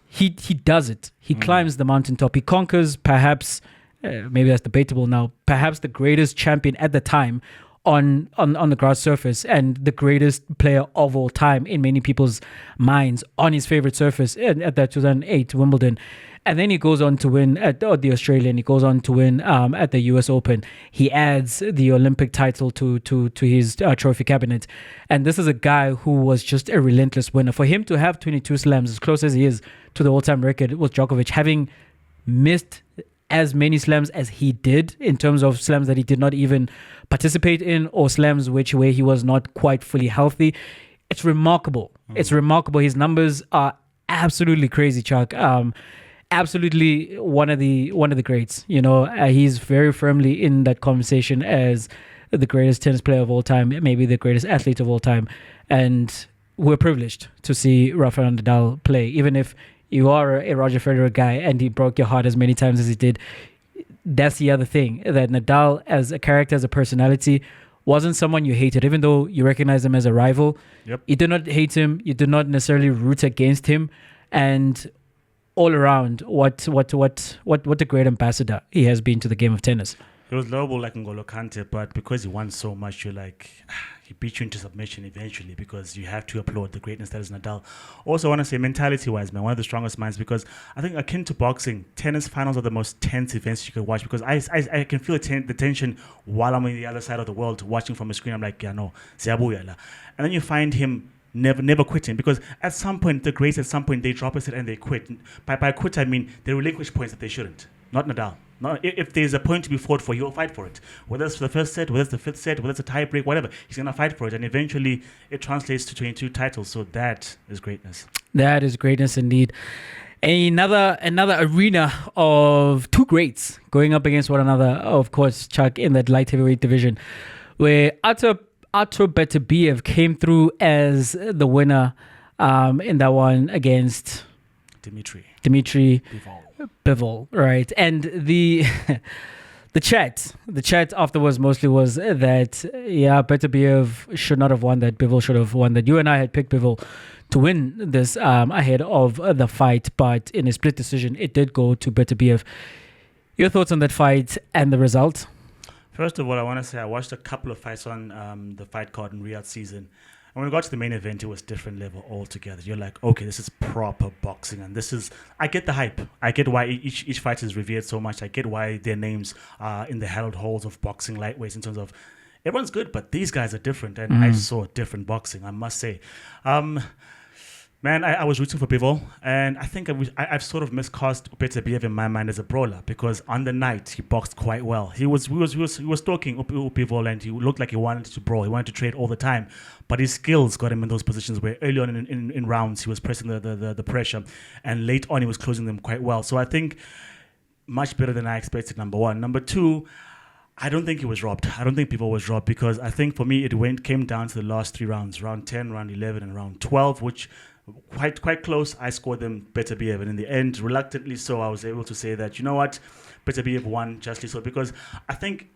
Speaker 2: he does it. He climbs the mountaintop. He conquers perhaps, maybe that's debatable now, perhaps the greatest champion at the time on the grass surface, and the greatest player of all time in many people's minds on his favorite surface at that 2008 Wimbledon. And then he goes on to win at the Australian. He goes on to win at the US Open. He adds the Olympic title to his trophy cabinet. And this is a guy who was just a relentless winner. For him to have 22 slams, as close as he is to the all-time record with Djokovic, having missed as many slams as he did, in terms of slams that he did not even participate in, or slams where he was not quite fully healthy, it's remarkable. It's remarkable. His numbers are absolutely crazy, Chuck. Absolutely one of the greats. He's very firmly in that conversation as the greatest tennis player of all time, maybe the greatest athlete of all time. And we're privileged to see Rafael Nadal play, even if you are a Roger Federer guy and he broke your heart as many times as he did. That's the other thing, that Nadal as a character, as a personality, wasn't someone you hated, even though you recognize him as a rival.
Speaker 1: Yep.
Speaker 2: You did not hate him. You did not necessarily root against him. And all around, what a great ambassador he has been to the game of tennis.
Speaker 1: It was lovable like N'Golo Kante, but because he won so much, you're like, he beat you into submission eventually, because you have to applaud the greatness that is Nadal. Also, I want to say, mentality-wise, man, one of the strongest minds, because I think akin to boxing, tennis finals are the most tense events you can watch, because I can feel the tension while I'm on the other side of the world watching from a screen. I'm like, yeah, no, and then you find him never quitting, because at some point, the greats, they drop a set and they quit. By quit, I mean they relinquish points that they shouldn't. Not Nadal. No, if there's a point to be fought for, he'll fight for it. Whether it's the first set, whether it's the fifth set, whether it's a tie break, whatever, he's going to fight for it. And eventually, it translates to 22 titles. So that is greatness. That is greatness indeed.
Speaker 2: Another arena of two greats going up against one another, of course, Chuck, in that light heavyweight division, where Artur Beterbiev came through as the winner in that one against
Speaker 1: Dmitry
Speaker 2: Bivol, right? And the chat afterwards mostly was that, yeah, Beterbiev should not have won that. Bivol should have won that. You and I had picked Bivol to win this ahead of the fight, but in a split decision, it did go to Beterbiev. Your thoughts on that fight and the result?
Speaker 1: First of all, I want to say I watched a couple of fights on the fight card in Riyadh season. And when we got to the main event, it was different level altogether. You're like, okay, this is proper boxing. And this is, I get the hype. I get why each fighter is revered so much. I get why their names are in the herald halls of boxing lightweights in terms of, everyone's good, but these guys are different. And I saw different boxing, I must say. Man, I was rooting for Bivol, and I think I've sort of miscast Beterbiev in my mind as a brawler, because on the night he boxed quite well. He was stalking Bivol, and he looked like he wanted to brawl. He wanted to trade all the time, but his skills got him in those positions where early on in rounds he was pressing the pressure, and late on he was closing them quite well. So I think much better than I expected. Number one. Number two, I don't think he was robbed. I don't think Bivol was robbed, because I think for me it came down to the last three rounds, round 10, round 11, and round 12, which quite close. I scored them Beterbiev, and in the end, reluctantly so, I was able to say that, you know what, Beterbiev won justly so, because I think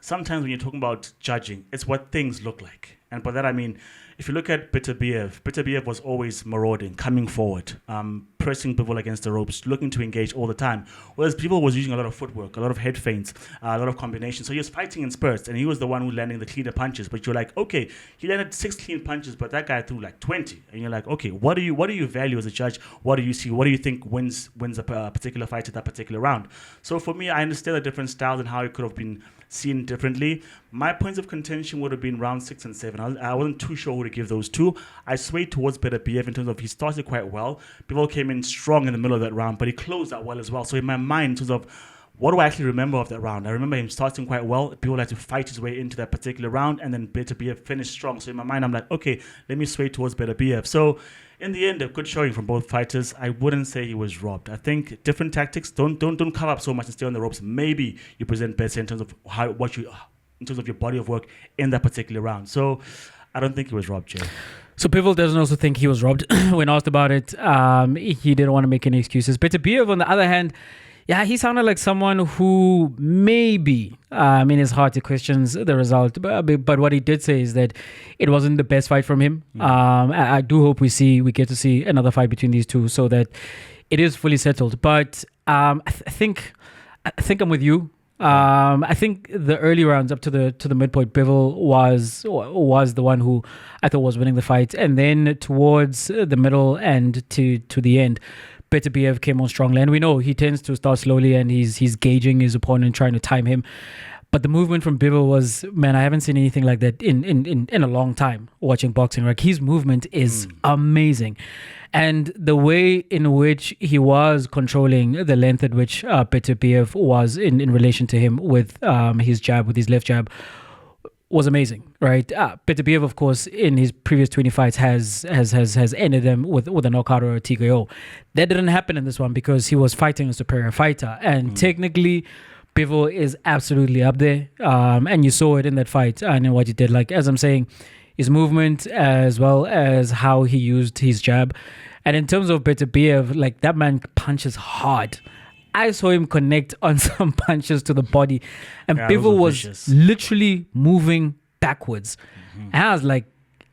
Speaker 1: sometimes when you're talking about judging, it's what things look like. And by that I mean, if you look at Beterbiev was always marauding, coming forward, pressing Bivol against the ropes, looking to engage all the time. Whereas Bivol was using a lot of footwork, a lot of head feints, a lot of combinations. So he was fighting in spurts, and he was the one who landing the cleaner punches. But you're like, okay, he landed 6 clean punches, but that guy threw like 20. And you're like, okay, what do you value as a judge? What do you see? What do you think wins a particular fight at that particular round? So for me, I understand the different styles and how it could have been seen differently. My points of contention would have been round 6 and 7. I wasn't too sure who to give those to. I swayed towards Beterbiev in terms of he started quite well. Bivol came in strong in the middle of that round, but he closed out well as well. So in my mind, in terms of what do I actually remember of that round? I remember him starting quite well. Bivol had to fight his way into that particular round, and then Beterbiev finished strong. So in my mind, I'm like, okay, let me sway towards Beterbiev. So in the end, a good showing from both fighters. I wouldn't say he was robbed. I think different tactics. Don't cover up so much and stay on the ropes. Maybe you present better in terms of in terms of your body of work in that particular round. So I don't think he was robbed, Jay.
Speaker 2: So Bivol doesn't also think he was robbed. When asked about it, he didn't want to make any excuses. Beterbiev, on the other hand, yeah, he sounded like someone who maybe, in his heart, he questions the result. But what he did say is that it wasn't the best fight from him. I do hope we get to see another fight between these two, so that it is fully settled. But I think I'm with you. I think the early rounds up to the midpoint, Bivol was the one who I thought was winning the fight, and then towards the middle and to the end, Beterbiev came on strongly, and we know he tends to start slowly, and he's gauging his opponent, trying to time him. But the movement from Bivol was, man, I haven't seen anything like that in a long time watching boxing. Like, his movement is amazing. And the way in which he was controlling the length at which Beterbiev was in relation to him with his jab, with his left jab, was amazing, right? Beterbiev, of course, in his previous 20 fights has ended them with a knockout or a TKO. That didn't happen in this one because he was fighting a superior fighter. And technically, Bivol is absolutely up there. And you saw it in that fight and in what he did. Like, as I'm saying, his movement as well as how he used his jab. And in terms of Beterbiev, like, that man punches hard. I saw him connect on some punches to the body, and Bivol was literally moving backwards. And I was like,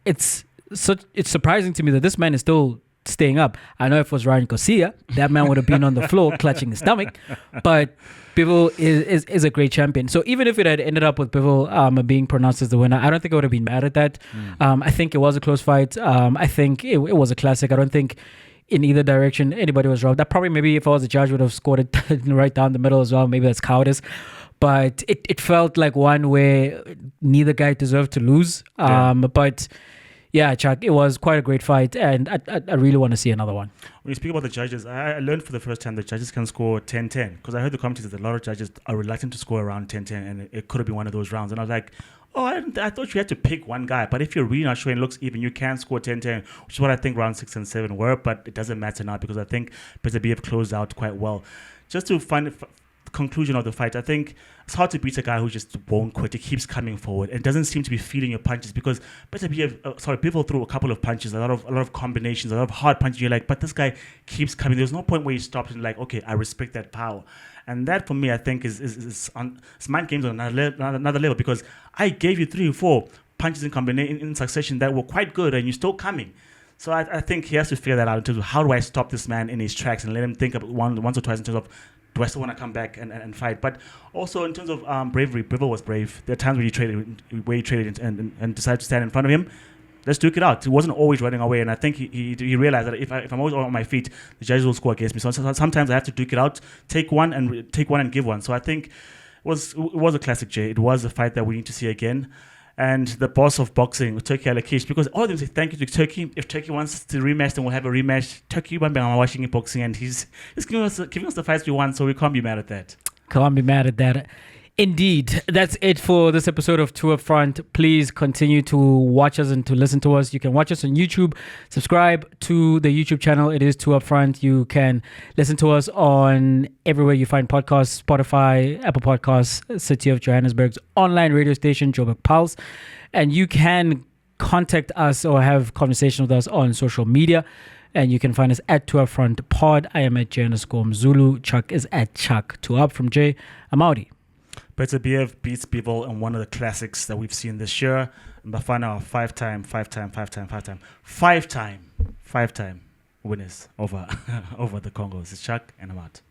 Speaker 2: it's surprising to me that this man is still staying up. I know if it was Ryan Garcia, that man would have been on the floor clutching his stomach, but Bivol is a great champion. So even if it had ended up with Bivol being pronounced as the winner, I don't think I would have been mad at that. I think it was a close fight. I think it was a classic. I don't think in either direction anybody was robbed. That probably, maybe if I was a judge, would have scored it right down the middle as well. Maybe that's cowardice. But it felt like one where neither guy deserved to lose. But yeah, Chuck, it was quite a great fight, and I really want to see another one.
Speaker 1: When you speak about the judges, I learned for the first time that judges can score 10-10, because I heard the commentators that a lot of judges are reluctant to score around 10-10, and it could have been one of those rounds. And I was like, I thought you had to pick one guy, but if you're really not sure and it looks even, you can score 10-10, which is what I think round 6 and 7 were, but it doesn't matter now because I think Beterbiev closed out quite well. Just to find the conclusion of the fight, I think it's hard to beat a guy who just won't quit. He keeps coming forward and doesn't seem to be feeling your punches, because Bivol threw a couple of punches, a lot of combinations, a lot of hard punches. You're like, but this guy keeps coming. There's no point where he stops and like, okay, I respect that power. And that, for me, I think is mind games on another level, because I gave you 3 or 4 punches in succession that were quite good, and you're still coming. So I think he has to figure that out in terms of how do I stop this man in his tracks and let him think once or twice in terms of, do I still want to come back and fight? But also in terms of bravery, Bivol was brave. There are times where he traded and decided to stand in front of him. Let's duke it out. He wasn't always running away, and I think he realized that if I'm always on my feet, the judges will score against me. So sometimes I have to duke it out, take one and give one. So I think it was a classic, Jay. It was a fight that we need to see again. And the boss of boxing, Turkey Alakish, because all of them say thank you to Turkey. If Turkey wants to rematch, then we'll have a rematch. Turkey watching boxing, and he's giving us the fights we want, so we can't be mad at that.
Speaker 2: Can't be mad at that. Indeed, that's it for this episode of Two Up Front. Please continue to watch us and to listen to us. You can watch us on YouTube. Subscribe to the YouTube channel. It is Two Up Front. You can listen to us on everywhere you find podcasts, Spotify, Apple Podcasts, City of Johannesburg's online radio station, Joburg Pulse. And you can contact us or have conversation with us on social media. And you can find us at Two Up Front Pod. I am at J_Mzulu. Chuck is at Chuck. Two Up from Jay. I'm Audi.
Speaker 1: Bertebiev beats Bivol in one of the classics that we've seen this year. Bafana are five-time winners over the Congos. It's Chuck, and I'm out.